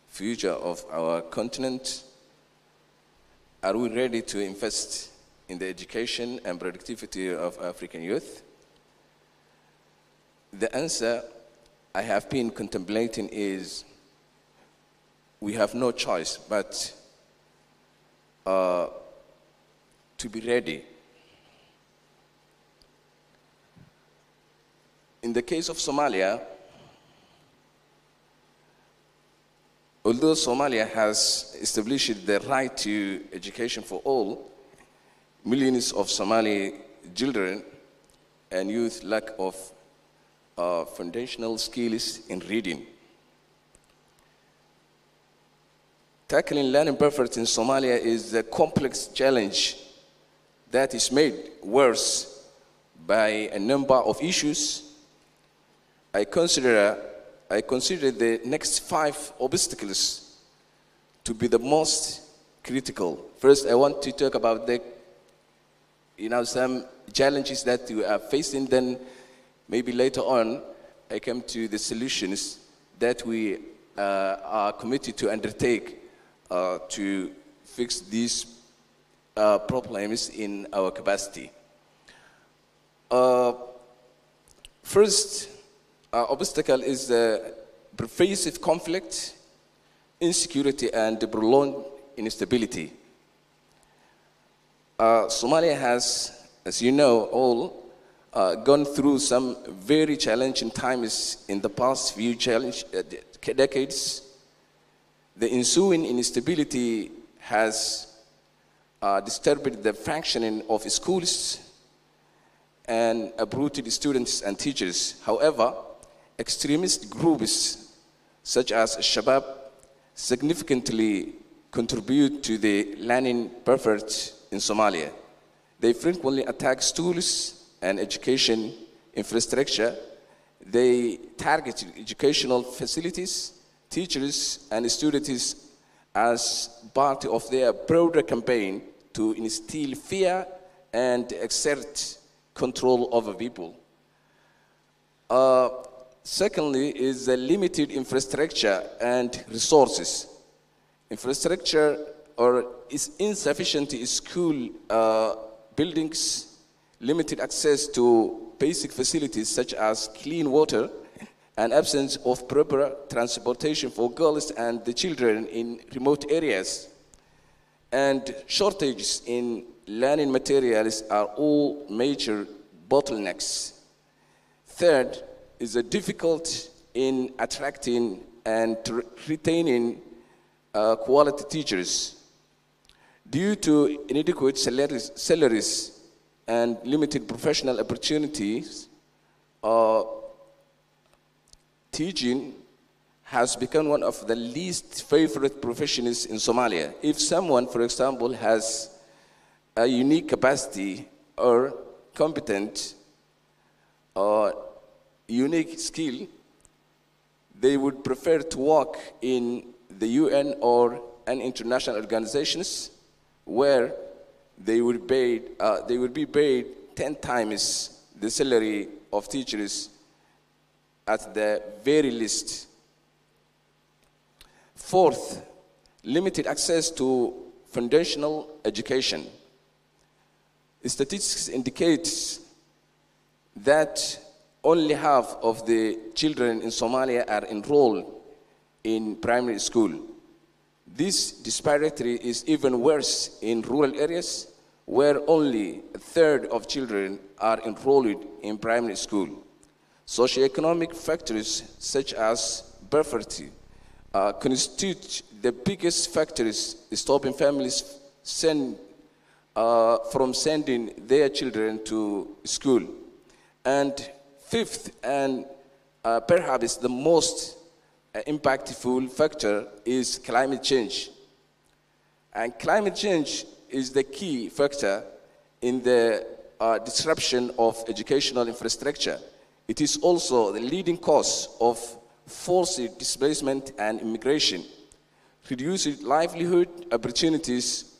future of our continent. Are we ready to invest in the education and productivity of African youth? The answer I have been contemplating is we have no choice but to be ready. In the case of Somalia, although Somalia has established the right to education for all, millions of Somali children and youth lack of foundational skills in reading. Tackling learning poverty in Somalia is a complex challenge that is made worse by a number of issues. I consider the next 5 obstacles to be the most critical. First, I want to talk about the, some challenges that we are facing. Then, maybe later on, I come to the solutions that we are committed to undertake to fix these problems in our capacity. First obstacle is the pervasive conflict, insecurity, and prolonged instability. Somalia has, as you know all, gone through some very challenging times in the past few decades. The ensuing instability has disturbed the functioning of schools and uprooted students and teachers. However, extremist groups such as Shabab significantly contribute to the learning poverty in Somalia. They frequently attack schools and education infrastructure. They target educational facilities, teachers, and students as part of their broader campaign to instill fear and exert control over people. Secondly is the limited infrastructure and resources. Infrastructure is insufficient school buildings, limited access to basic facilities such as clean water, and absence of proper transportation for girls and the children in remote areas, and shortages in learning materials are all major bottlenecks. Third is a difficult in attracting and retaining quality teachers. Due to inadequate salaries and limited professional opportunities, teaching has become one of the least favorite professions in Somalia. If someone, for example, has a unique capacity or competent or unique skill, they would prefer to work in the UN or international organizations where they would be paid 10 times the salary of teachers at the very least. Fourth, limited access to foundational education. Statistics indicate that only half of the children in Somalia are enrolled in primary school. This disparity is even worse in rural areas where only a third of children are enrolled in primary school. Socioeconomic factors such as poverty constitute the biggest factors stopping families from sending their children to school. And fifth, and perhaps the most impactful factor, is climate change. And climate change is the key factor in the disruption of educational infrastructure. It is also the leading cause of forced displacement and immigration, reduced livelihood opportunities,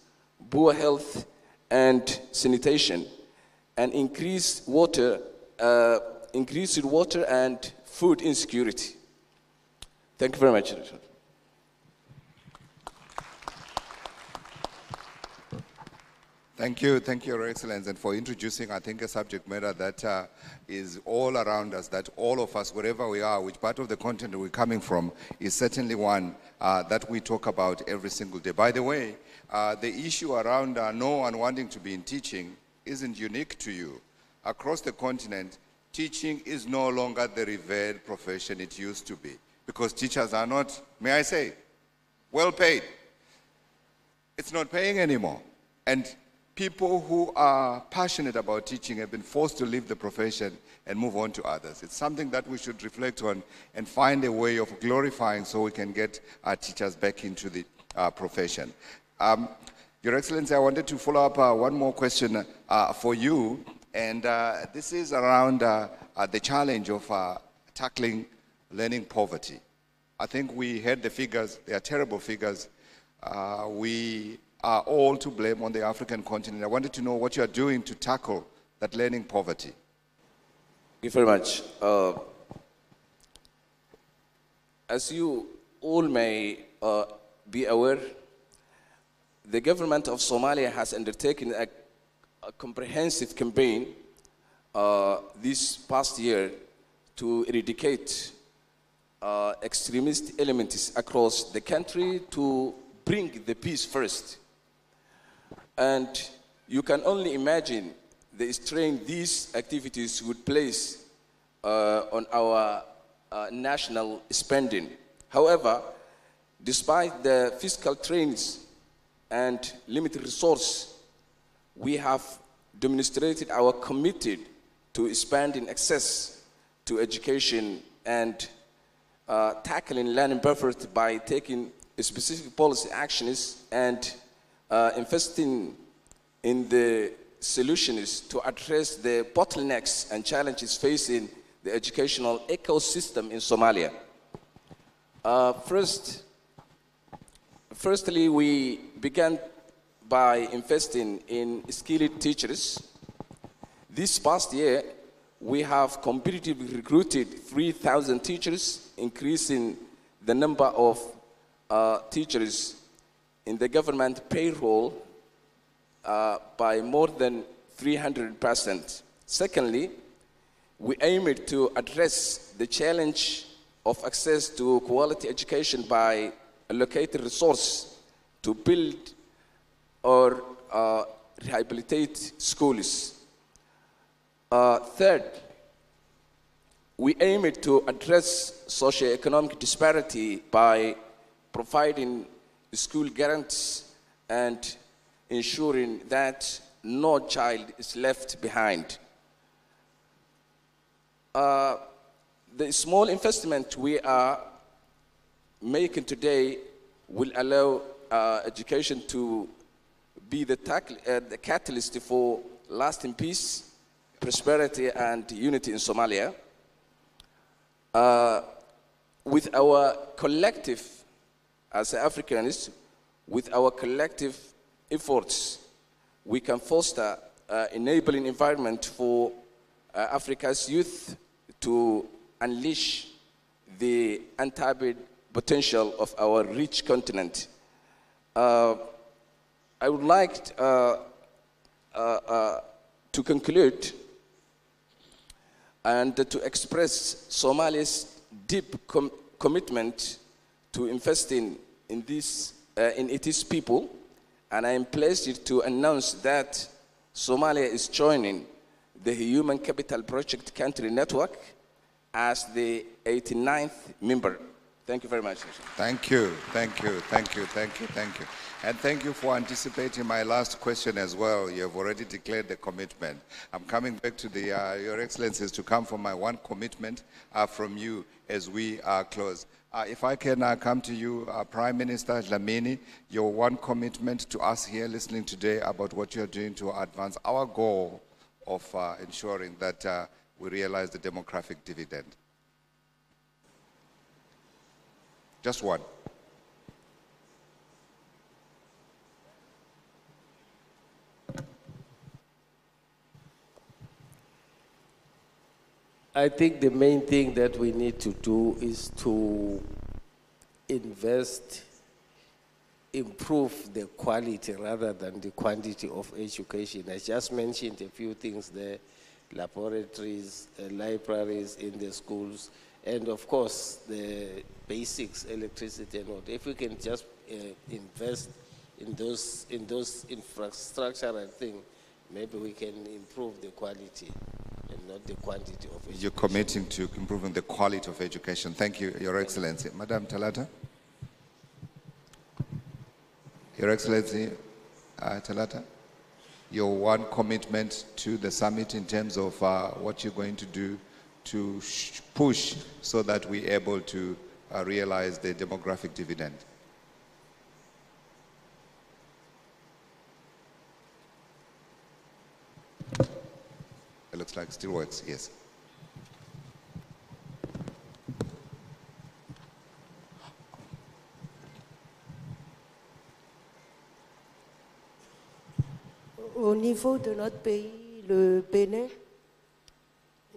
poor health and sanitation, and increased water and food insecurity. Thank you very much. Thank you, Your Excellency, and for introducing, I think, a subject matter that is all around us, that all of us, wherever we are, which part of the continent we're coming from, is certainly one that we talk about every single day. By the way, the issue around no one wanting to be in teaching isn't unique to you. Across the continent, teaching is no longer the revered profession it used to be, because teachers are not, may I say, well paid. It's not paying anymore. And people who are passionate about teaching have been forced to leave the profession and move on to others. It's something that we should reflect on and find a way of glorifying so we can get our teachers back into the profession. Your Excellency, I wanted to follow up one more question for you, and this is around the challenge of tackling learning poverty. I think we heard the figures, they are terrible figures. We are all to blame on the African continent. I wanted to know what you are doing to tackle that learning poverty. Thank you very much. As you all may be aware, the government of Somalia has undertaken a comprehensive campaign this past year to eradicate extremist elements across the country, to bring the peace first. And you can only imagine the strain these activities would place on our national spending. However, despite the fiscal strains and limited resource, we have demonstrated our commitment to expanding access to education and tackling learning poverty by taking specific policy actions and investing in the solutions to address the bottlenecks and challenges facing the educational ecosystem in Somalia. Firstly, we began by investing in skilled teachers. This past year, we have competitively recruited 3,000 teachers, increasing the number of teachers in the government payroll by more than 300%. Secondly, we aimed to address the challenge of access to quality education by allocating resources to build or rehabilitate schools. Third, we aimed to address socioeconomic disparity by providing school guarantees and ensuring that no child is left behind. The small investment we are making today will allow education to be the catalyst for lasting peace, prosperity, and unity in Somalia. With our collective, as Africans, with our collective efforts, we can foster an enabling environment for Africa's youth to unleash the untapped potential of our rich continent. I would like to conclude and to express Somalia's deep commitment to investing in its people, and I am pleased to announce that Somalia is joining the Human Capital Project Country Network as the 89th member. Thank you very much. Thank you. And thank you for anticipating my last question as well. You have already declared the commitment. I'm coming back to Your Excellencies to come for my one commitment from you as we close. If I can come to you, Prime Minister Dlamini, your one commitment to us here listening today about what you're doing to advance our goal of ensuring that we realize the demographic dividend. Just one. I think the main thing that we need to do is to invest improve the quality rather than the quantity of education. I just mentioned a few things there, laboratories, libraries in the schools, and of course the basics, electricity and all. If we can just invest in those infrastructural things, maybe we can improve the quality and not the quantity of education. You're committing to improving the quality of education. Thank you, Your Excellency. Madam Talata. Your Excellency, Talata, your one commitment to the summit in terms of what you're going to do to push so that we're able to realize the demographic dividend. It looks like it still works, yes. Au niveau de notre pays, le Bénin,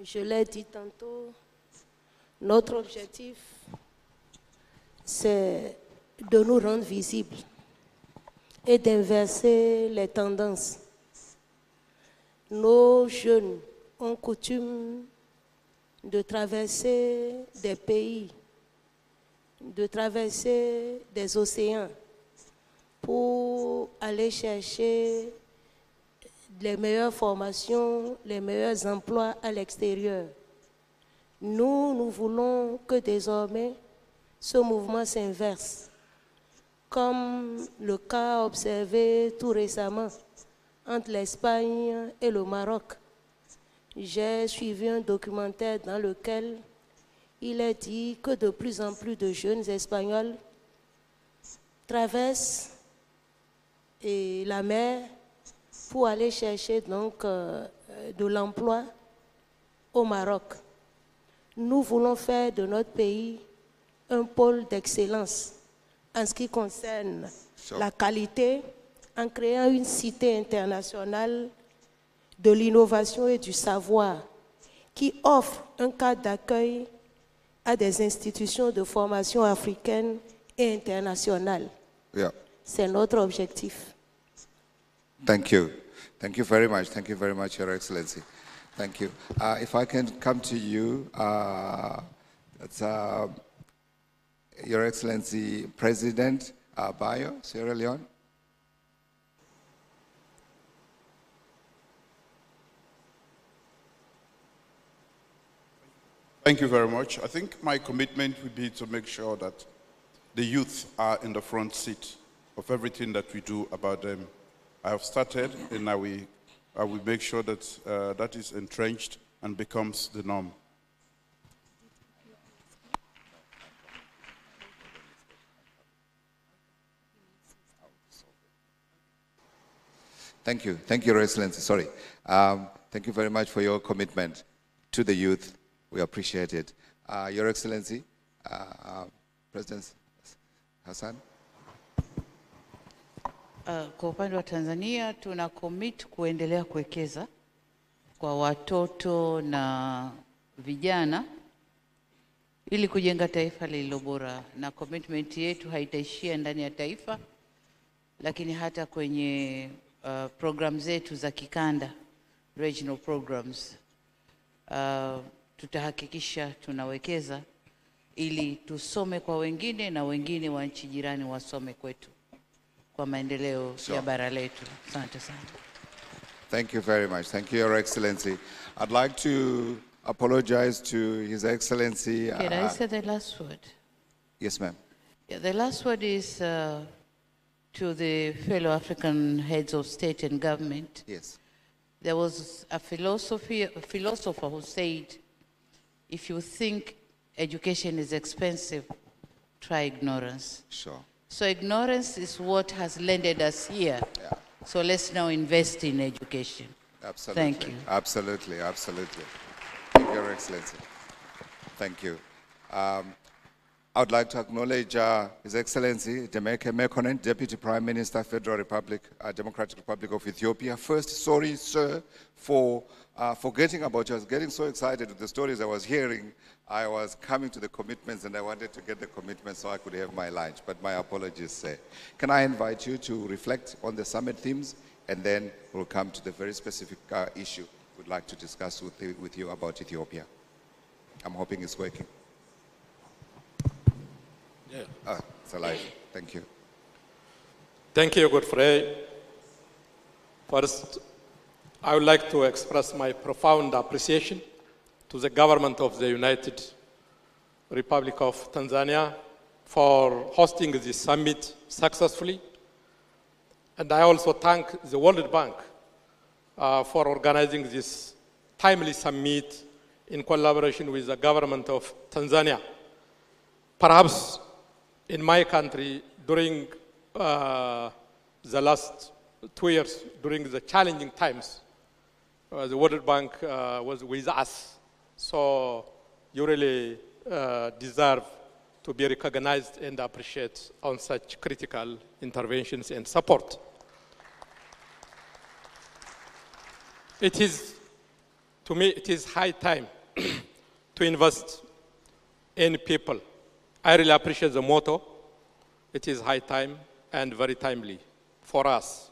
je l'ai dit tantôt, notre objectif, c'est de nous rendre visibles et d'inverser les tendances. Nos jeunes ont coutume de traverser des pays, de traverser des océans pour aller chercher les meilleures formations, les meilleurs emplois à l'extérieur. Nous voulons que désormais ce mouvement s'inverse, comme le cas observé tout récemment entre l'Espagne et le Maroc. J'ai suivi un documentaire dans lequel il est dit que de plus en plus de jeunes Espagnols traversent la mer pour aller chercher donc de l'emploi au Maroc. Nous voulons faire de notre pays un pôle d'excellence en ce qui concerne la qualité, en créant une cité internationale de l'innovation et du savoir qui offre un cadre d'accueil à des institutions de formation africaines et internationales. Yeah. C'est notre objectif. Thank you. Thank you very much. Thank you very much, Your Excellency. Thank you. If I can come to you, that's Your Excellency President Bayo, Sierra Leone. Thank you very much. I think my commitment would be to make sure that the youth are in the front seat of everything that we do about them. I have started, and I will make sure that that is entrenched and becomes the norm. Thank you. Thank you, Your Excellency. Sorry. Thank you very much for your commitment to the youth. We appreciate it. Your Excellency, President Hassan. Kwa upande wa Tanzania tuna commit kuendelea kuwekeza kwa watoto na vijana ili kujenga taifa lililo bora, na commitment yetu haitaishia ndani ya taifa lakini hata kwenye program zetu za kikanda, regional programs. Tutahakikisha tunawekeza ili tusome kwa wengine na wengine wa nchi jirani wasome kwetu kwa maendeleo ya bara letu. Asante sana. Thank you very much. Thank you, Your Excellency. I'd like to apologize to His Excellency. Can I say the last word? Yes, ma'am. Yeah, the last word is to the fellow African heads of state and government. Yes. There was a philosopher who said, if you think education is expensive, try ignorance. Sure. So ignorance is what has landed us here. Yeah. So let's now invest in education. Absolutely. Thank you. I would like to acknowledge His Excellency Demeke Mekonnen, Deputy Prime Minister, Federal Republic, Democratic Republic of Ethiopia. First, sorry, sir, for forgetting about you. I was getting so excited with the stories I was hearing. I was coming to the commitments and I wanted to get the commitments so I could have my lunch, but my apologies, sir. Can I invite you to reflect on the summit themes and then we'll come to the very specific issue we'd like to discuss with you about Ethiopia. I'm hoping it's working. Yeah. It's alive. Thank you. Thank you, Godfrey. First, I would like to express my profound appreciation to the government of the United Republic of Tanzania for hosting this summit successfully. And I also thank the World Bank for organizing this timely summit in collaboration with the government of Tanzania. Perhaps in my country, during the last 2 years, during the challenging times, the World Bank was with us. So you really deserve to be recognized and appreciated on such critical interventions and support. It is, to me, it is high time to invest in people. I really appreciate the motto. It is high time and very timely for us.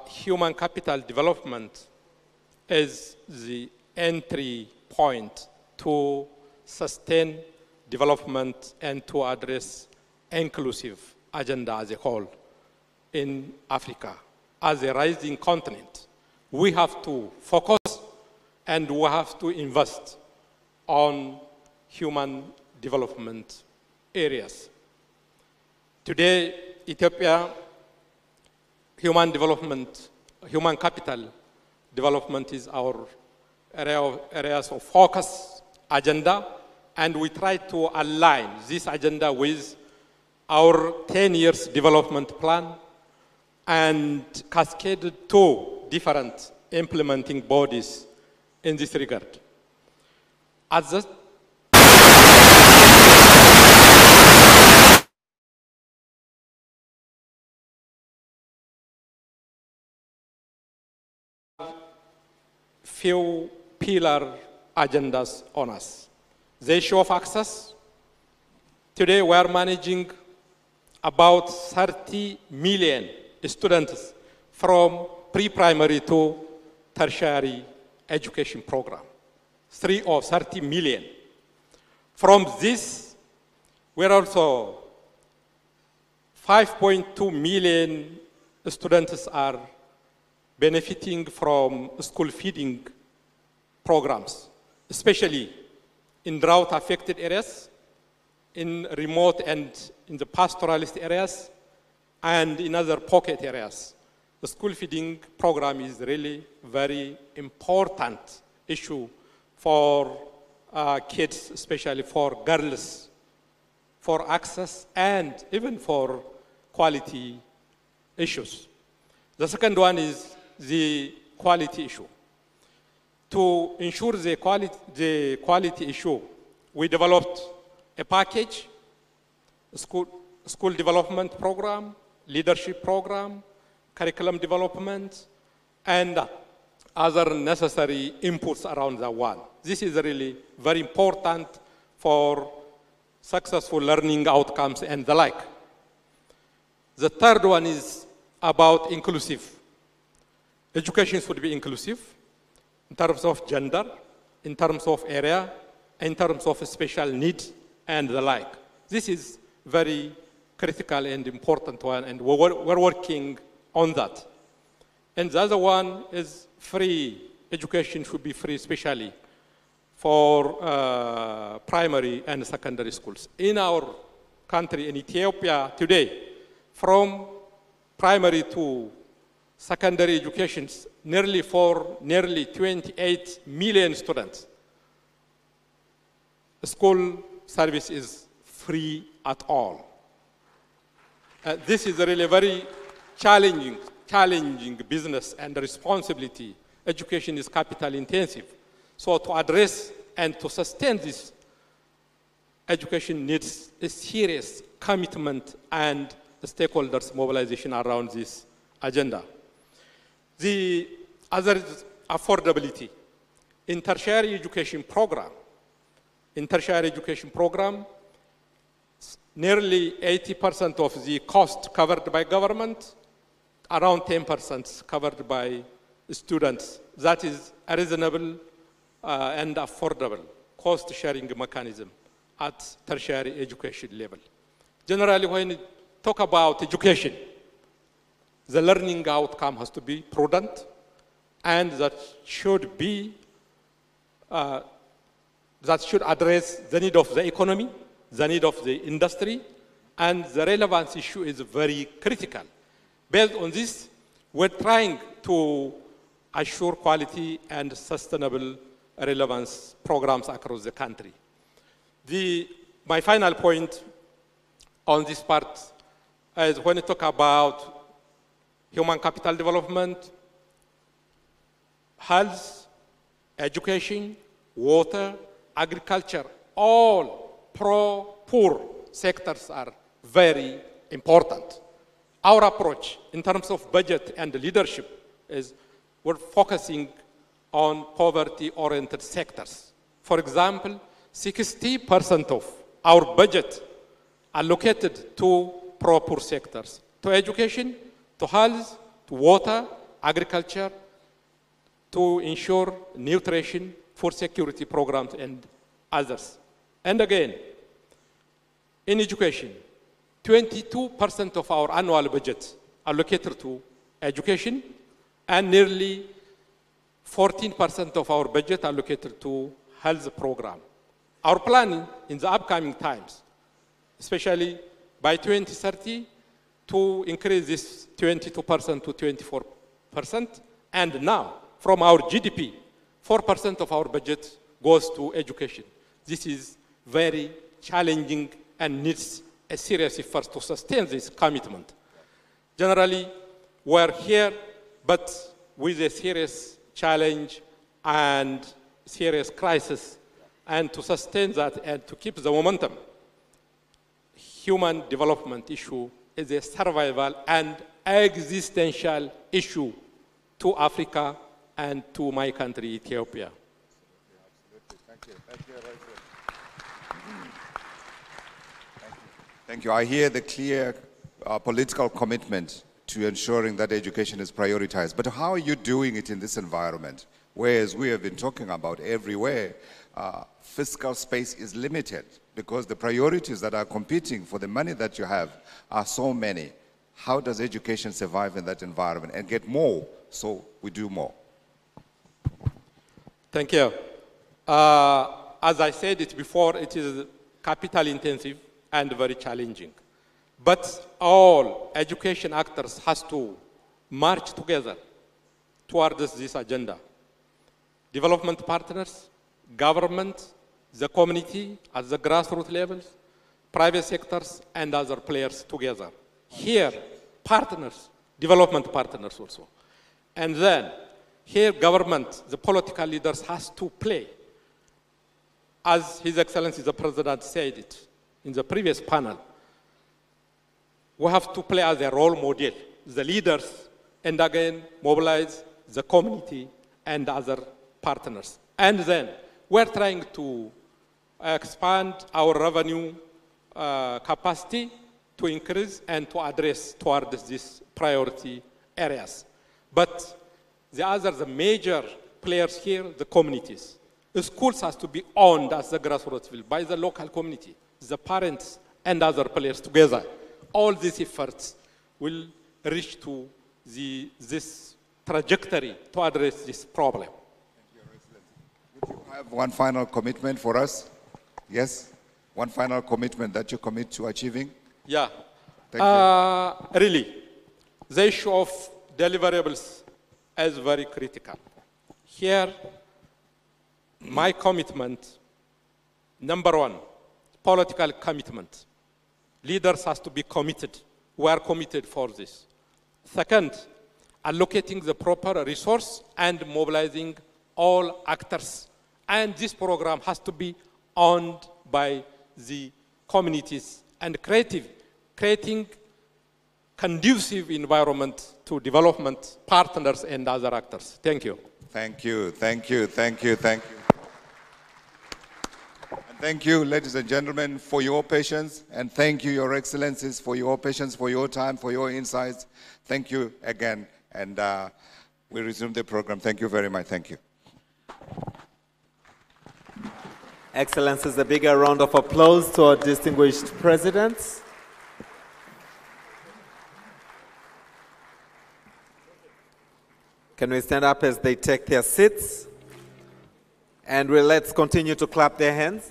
Human capital development is the entry point to sustain development and to address inclusive agenda as a whole in Africa. As a rising continent, we have to focus and we have to invest on human development areas. Today, Ethiopia, human capital development is our areas of focus agenda, and we try to align this agenda with our 10 years development plan and cascaded to different implementing bodies in this regard. At the few pillar agendas on us. The issue of access. Today we are managing about 30 million students from pre-primary to tertiary education program. 30 million. From this, we're also 5.2 million students are benefiting from school feeding programs, especially in drought-affected areas, in remote and in the pastoralist areas, and in other pocket areas. The school feeding program is really very important issue for kids, especially for girls, for access and even for quality issues. The second one is the quality issue. To ensure the quality issue, we developed a package, a school development program, leadership program, curriculum development, and other necessary inputs around the one. This is really very important for successful learning outcomes and the like. The third one is about inclusive. Education should be inclusive in terms of gender, in terms of area, in terms of special needs and the like. This is very critical and important one, and we're working on that. And the other one is free. Education should be free, especially for primary and secondary schools. In our country, in Ethiopia today, from primary to secondary education, nearly 28 million students. School service is free at all. This is really very challenging business and responsibility. Education is capital intensive. So to address and to sustain this education needs a serious commitment and the stakeholders' mobilization around this agenda. The other is affordability. In tertiary education program, nearly 80% of the cost covered by government, around 10% covered by students. That is a reasonable and affordable cost-sharing mechanism at tertiary education level. Generally, when you talk about education, the learning outcome has to be prudent, and that should address the need of the economy, the need of the industry, and the relevance issue is very critical. Based on this, we're trying to assure quality and sustainable relevance programs across the country. My final point on this part is when you talk about human capital development, health, education, water, agriculture, all pro-poor sectors are very important. Our approach in terms of budget and leadership is we're focusing on poverty-oriented sectors. For example, 60% of our budget allocated to pro-poor sectors, to education, to health, to water, agriculture, to ensure nutrition, food security programs, and others. And again, in education, 22% of our annual budget allocated to education, and nearly 14% of our budget allocated to health program. Our plan in the upcoming times, especially by 2030, to increase this 22% to 24%, and now, from our GDP, 4% of our budget goes to education. This is very challenging and needs a serious effort to sustain this commitment. Generally, we're here, but with a serious challenge and serious crisis, and to sustain that and to keep the momentum, human development issue is a survival and existential issue to Africa and to my country, Ethiopia. Absolutely. Thank you. Thank you. I hear the clear political commitment to ensuring that education is prioritized. But how are you doing it in this environment? Whereas we have been talking about everywhere, fiscal space is limited because the priorities that are competing for the money that you have are so many. How does education survive in that environment and get more so we do more? Thank you. As I said it before, it is capital intensive and very challenging. But all education actors has to march together towards this agenda. Development partners, government, the community at the grassroots levels, private sectors, and other players together. Here, partners, development partners also. And then, here government, the political leaders has to play. As His Excellency the President said it in the previous panel, we have to play as a role model, the leaders, and again, mobilize the community and other partners. And then, we're trying to expand our revenue capacity to increase and to address towards these priority areas. But the major players here, the communities. The schools has to be owned as the grassroots level by the local community, the parents and other players together. All these efforts will reach to this trajectory to address this problem. Thank you, Your Excellency. Would you have one final commitment for us? Yes? One final commitment that you commit to achieving? Yeah. Thank you. Really, the issue of deliverables is very critical. Here, my commitment, number one, political commitment. Leaders has to be committed. We are committed for this. Second, allocating the proper resource and mobilizing all actors. And this program has to be owned by the communities and creating conducive environment to development partners and other actors. Thank you. Thank you, thank you, thank you, thank you. And thank you, ladies and gentlemen, for your patience, and thank you, Your Excellencies, for your patience, for your time, for your insights. Thank you again, and we resume the program. Thank you very much. Thank you. Excellencies, a bigger round of applause to our distinguished presidents. Can we stand up as they take their seats? And let's continue to clap their hands.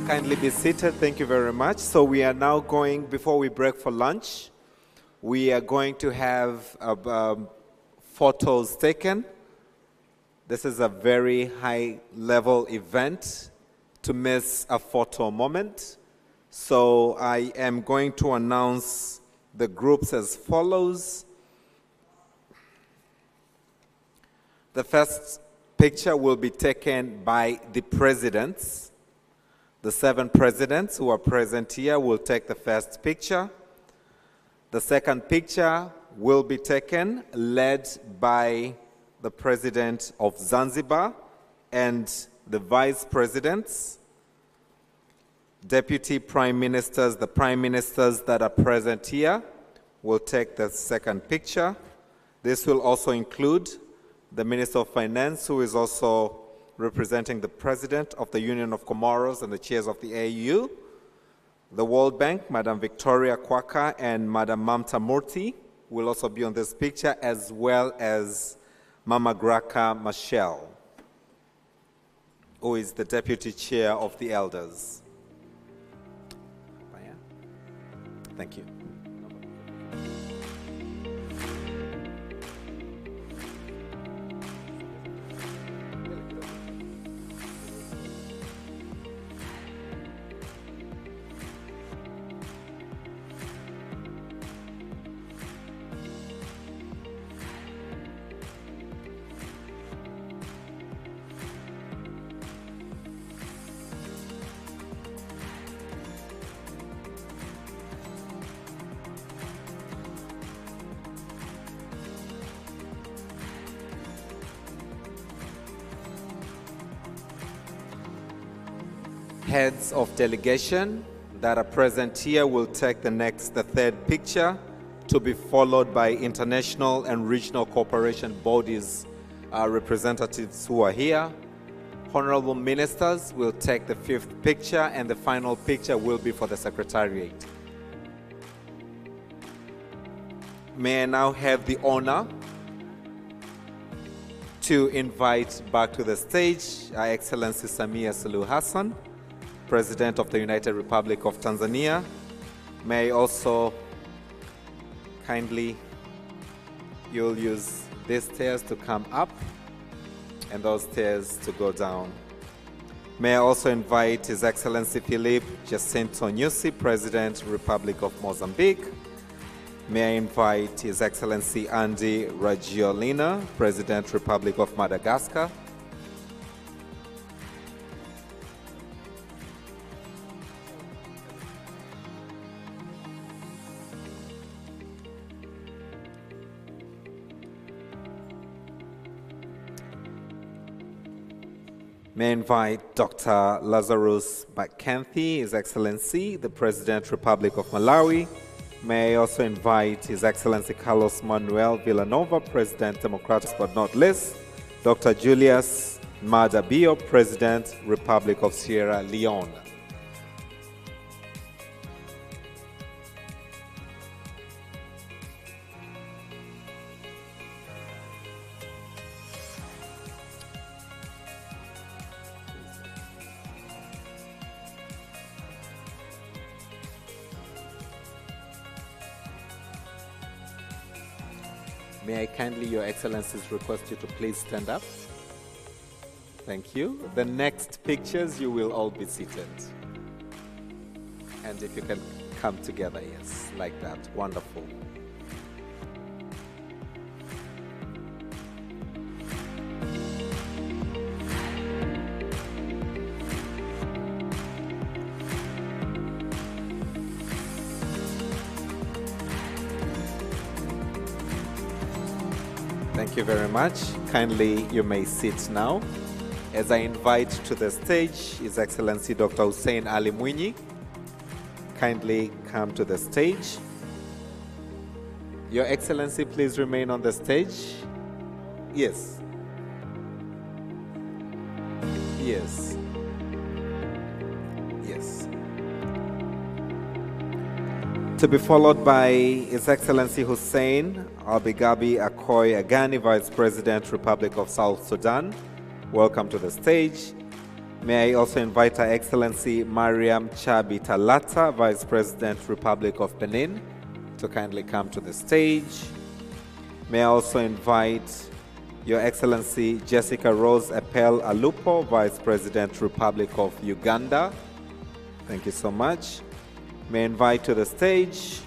Kindly be seated. Thank you very much. So we are now going, before we break for lunch, we are going to have photos taken. This is a very high-level event to miss a photo moment. So I am going to announce the groups as follows. The first picture will be taken by the presidents. The 7 presidents who are present here will take the first picture. The second picture will be taken, led by the president of Zanzibar and the vice presidents, deputy prime ministers, the prime ministers that are present here will take the second picture. This will also include the Minister of Finance, who is also representing the President of the Union of Comoros and the chairs of the AU, the World Bank, Madam Victoria Kwaka and Madam Mamta Murthy will also be on this picture, as well as Mama Graka Machel, who is the Deputy Chair of the Elders. Thank you. Heads of delegation that are present here will take the third picture, to be followed by international and regional cooperation bodies representatives who are here. Honorable ministers will take the 5th picture, and the final picture will be for the Secretariat. May I now have the honor to invite back to the stage Her Excellency Samia Suluhu Hassan, President of the United Republic of Tanzania. May I also kindly, you'll use these stairs to come up and those stairs to go down. May I also invite His Excellency Philippe Jacinto Nyusi, President, Republic of Mozambique. May I invite His Excellency Andy Rajoelina, President, Republic of Madagascar. May I invite Dr. Lazarus Bakanthi, His Excellency, the President, Republic of Malawi. May I also invite His Excellency Carlos Manuel Villanova, President, Democratic but not least, Dr. Julius Maada Bio, President, Republic of Sierra Leone. May I kindly, Your Excellencies, request you to please stand up? Thank you. The next pictures, you will all be seated. And if you can come together, yes, like that. Wonderful. Thank you very much. Kindly, you may sit now. As I invite to the stage His Excellency Dr. Hussein Ali Mwinyi. Kindly come to the stage. Your Excellency, please remain on the stage. Yes. Yes. Yes. To be followed by His Excellency Hussein Albigabi Akoy Agani, Vice President, Republic of South Sudan. Welcome to the stage. May I also invite Her Excellency Mariam Chabi Talata, Vice President, Republic of Benin, to kindly come to the stage. May I also invite Your Excellency Jessica Rose Epel Alupo, Vice President, Republic of Uganda. Thank you so much. May I invite to the stage.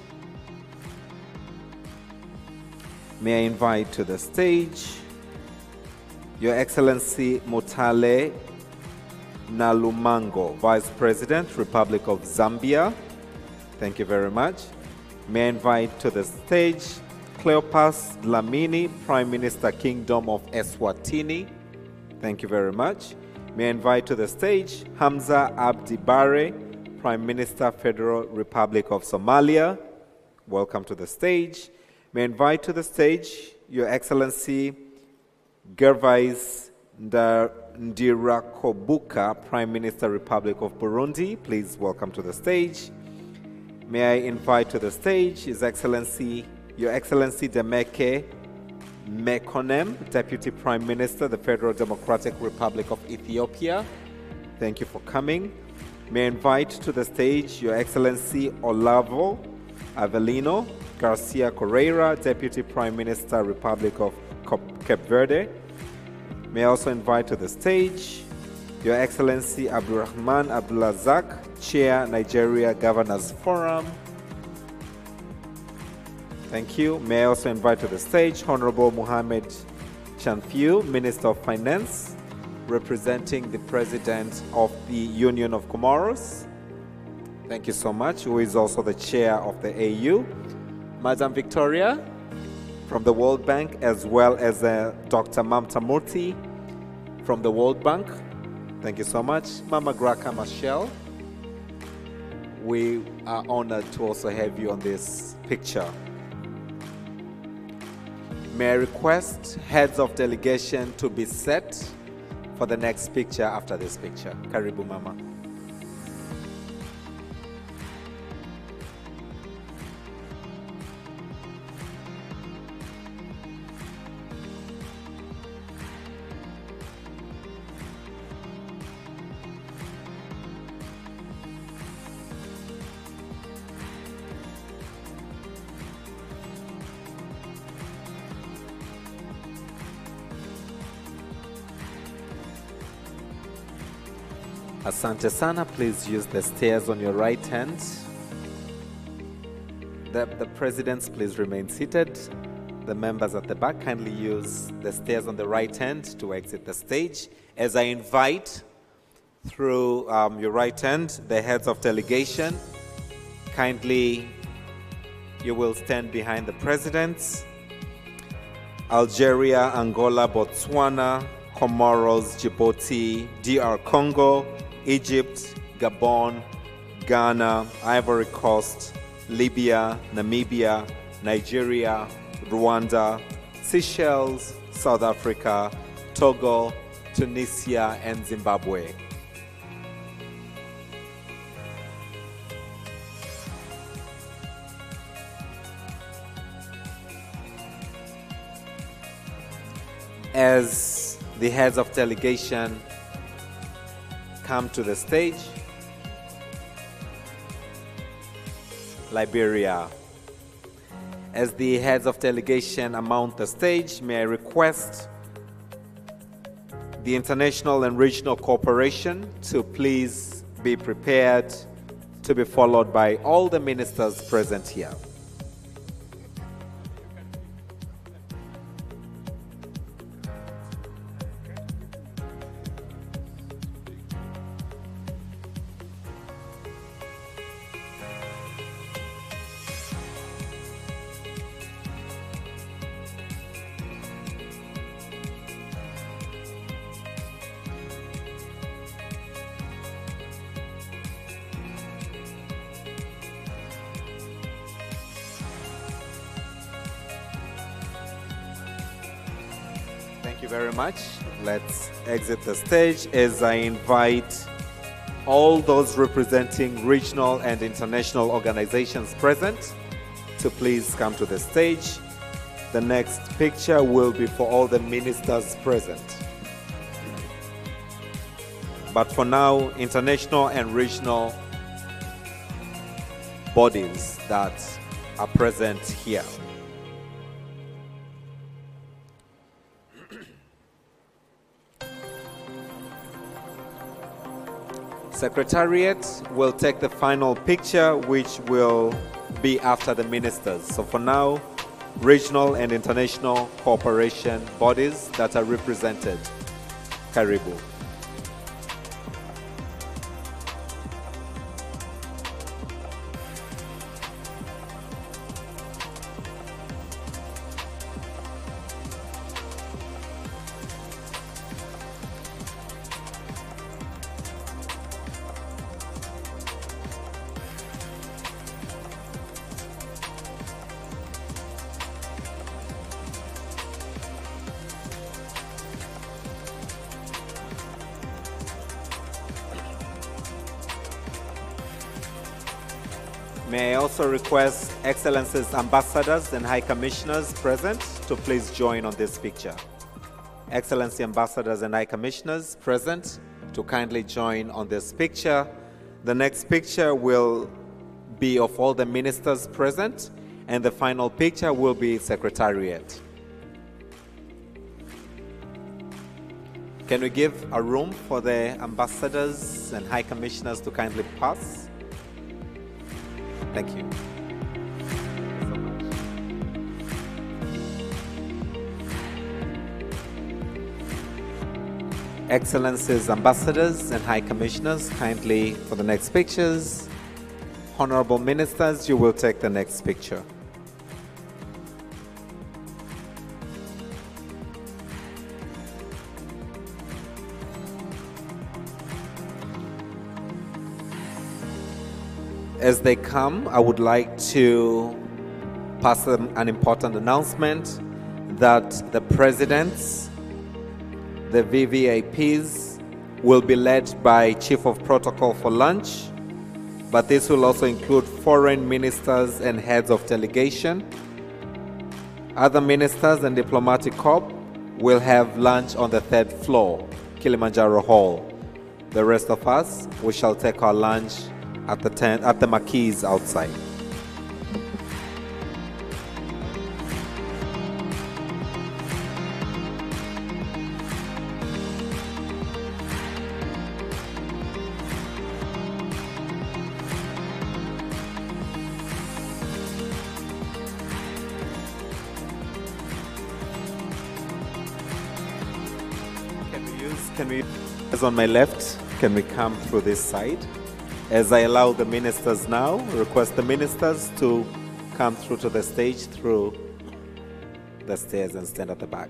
May I invite to the stage Your Excellency Mutale Nalumango, Vice President, Republic of Zambia. Thank you very much. May I invite to the stage Cleopas Dlamini, Prime Minister, Kingdom of Eswatini. Thank you very much. May I invite to the stage Hamza Abdi Bare, Prime Minister, Federal Republic of Somalia. Welcome to the stage. May I invite to the stage Your Excellency Gervais Ndirakobuka, Prime Minister, Republic of Burundi. Please welcome to the stage. May I invite to the stage His Excellency, Your Excellency Demeke Mekonnen, Deputy Prime Minister, the Federal Democratic Republic of Ethiopia. Thank you for coming. May I invite to the stage Your Excellency Olavo Avelino Garcia Correira, Deputy Prime Minister, Republic of Cape Verde. May I also invite to the stage Your Excellency Abdurrahman Abdulazak, Chair, Nigeria Governors Forum. Thank you. May I also invite to the stage Honorable Mohamed Chanfiu, Minister of Finance, representing the President of the Union of Comoros. Thank you so much, who is also the Chair of the AU. Madam Victoria from the World Bank, as well as Dr. Mamta Murthy from the World Bank. Thank you so much. Mama Graka Machel, we are honored to also have you on this picture. May I request heads of delegation to be set for the next picture after this picture. Karibu Mama. Asante sana, please use the stairs on your right hand. The presidents, please remain seated. The members at the back, kindly use the stairs on the right hand to exit the stage. As I invite through your right hand, the heads of delegation, kindly you will stand behind the presidents. Algeria, Angola, Botswana, Comoros, Djibouti, DR Congo, Egypt, Gabon, Ghana, Ivory Coast, Libya, Namibia, Nigeria, Rwanda, Seychelles, South Africa, Togo, Tunisia, and Zimbabwe. As the heads of delegation come to the stage, Liberia. As the heads of delegation mount the stage, may I request the international and regional cooperation to please be prepared to be followed by all the ministers present here. Thank you very much. Let's exit the stage as I invite all those representing regional and international organizations present to please come to the stage. The next picture will be for all the ministers present. But for now, international and regional bodies that are present here. Secretariat will take the final picture, which will be after the ministers. So for now, regional and international cooperation bodies that are represented. Karibu. May I also request Excellencies, Ambassadors and High Commissioners present to please join on this picture. Excellency Ambassadors and High Commissioners present to kindly join on this picture. The next picture will be of all the ministers present, and the final picture will be Secretariat. Can we give a room for the Ambassadors and High Commissioners to kindly pass? Thank you. Excellencies, Ambassadors and High Commissioners, kindly for the next pictures. Honorable Ministers, you will take the next picture. As they come, I would like to pass them an important announcement that the presidents, the VVIPs, will be led by Chief of Protocol for lunch, but this will also include foreign ministers and heads of delegation. Other ministers and diplomatic corps will have lunch on the 3rd floor, Kilimanjaro Hall. The rest of us, we shall take our lunch at the marquees outside. Can we, as on my left, can we come through this side? As I allow the ministers now, request the ministers to come through to the stage through the stairs and stand at the back.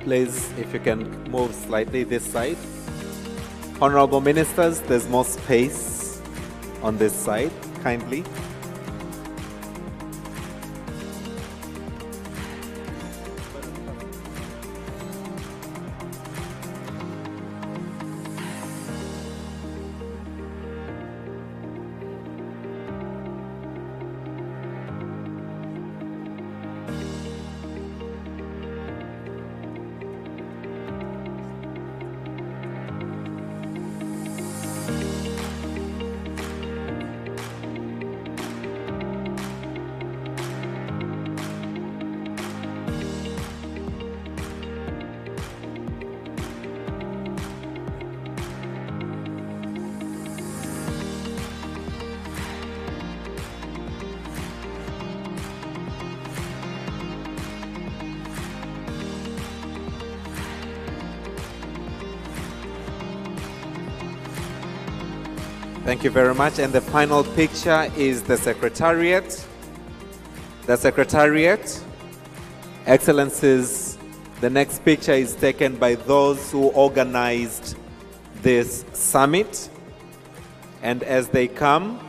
Please, if you can move slightly this side. Honorable Ministers, there's more space on this side, kindly. Thank you very much. And the final picture is the Secretariat. The Secretariat. Excellencies, the next picture is taken by those who organized this summit. And as they come,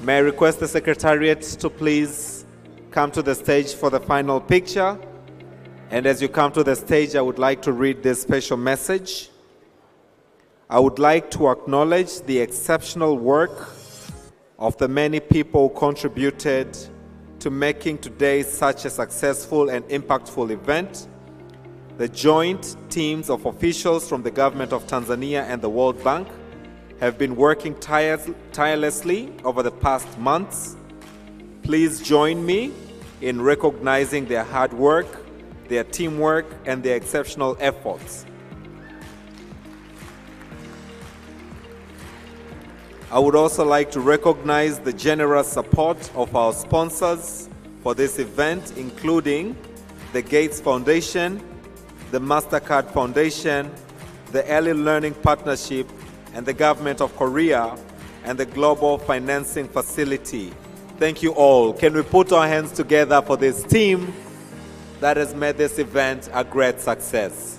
may I request the Secretariat to please come to the stage for the final picture. And as you come to the stage, I would like to read this special message. I would like to acknowledge the exceptional work of the many people who contributed to making today such a successful and impactful event. The joint teams of officials from the government of Tanzania and the World Bank have been working tirelessly over the past months. Please join me in recognizing their hard work, their teamwork, and their exceptional efforts. I would also like to recognize the generous support of our sponsors for this event, including the Gates Foundation, the MasterCard Foundation, the Early Learning Partnership, and the Government of Korea, and the Global Financing Facility. Thank you all. Can we put our hands together for this team that has made this event a great success?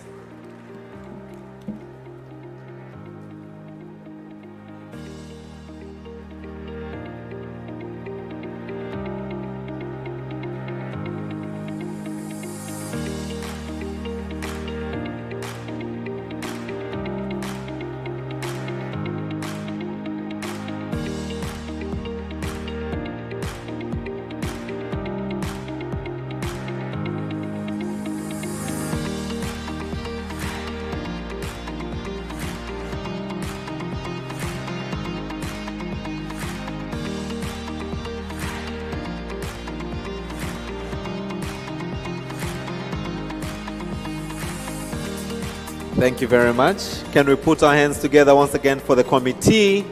Thank you very much. Can we put our hands together once again for the committee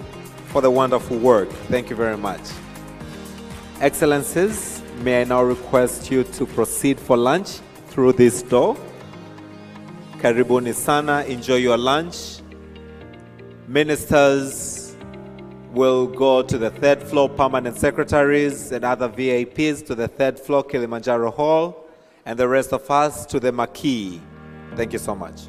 for the wonderful work? Thank you very much. Excellencies, may I now request you to proceed for lunch through this door. Karibuni sana, enjoy your lunch. Ministers will go to the third floor, permanent secretaries and other VIPs to the third floor, Kilimanjaro Hall, and the rest of us to the marquee. Thank you so much.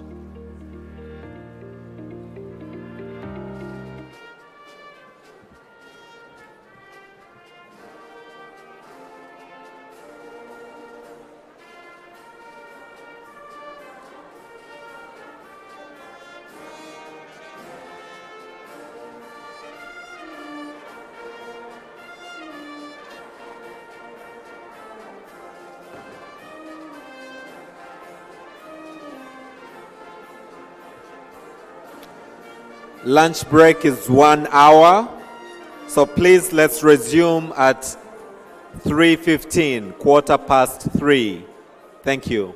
Lunch break is 1 hour, so please let's resume at 3:15, 3:15. Thank you.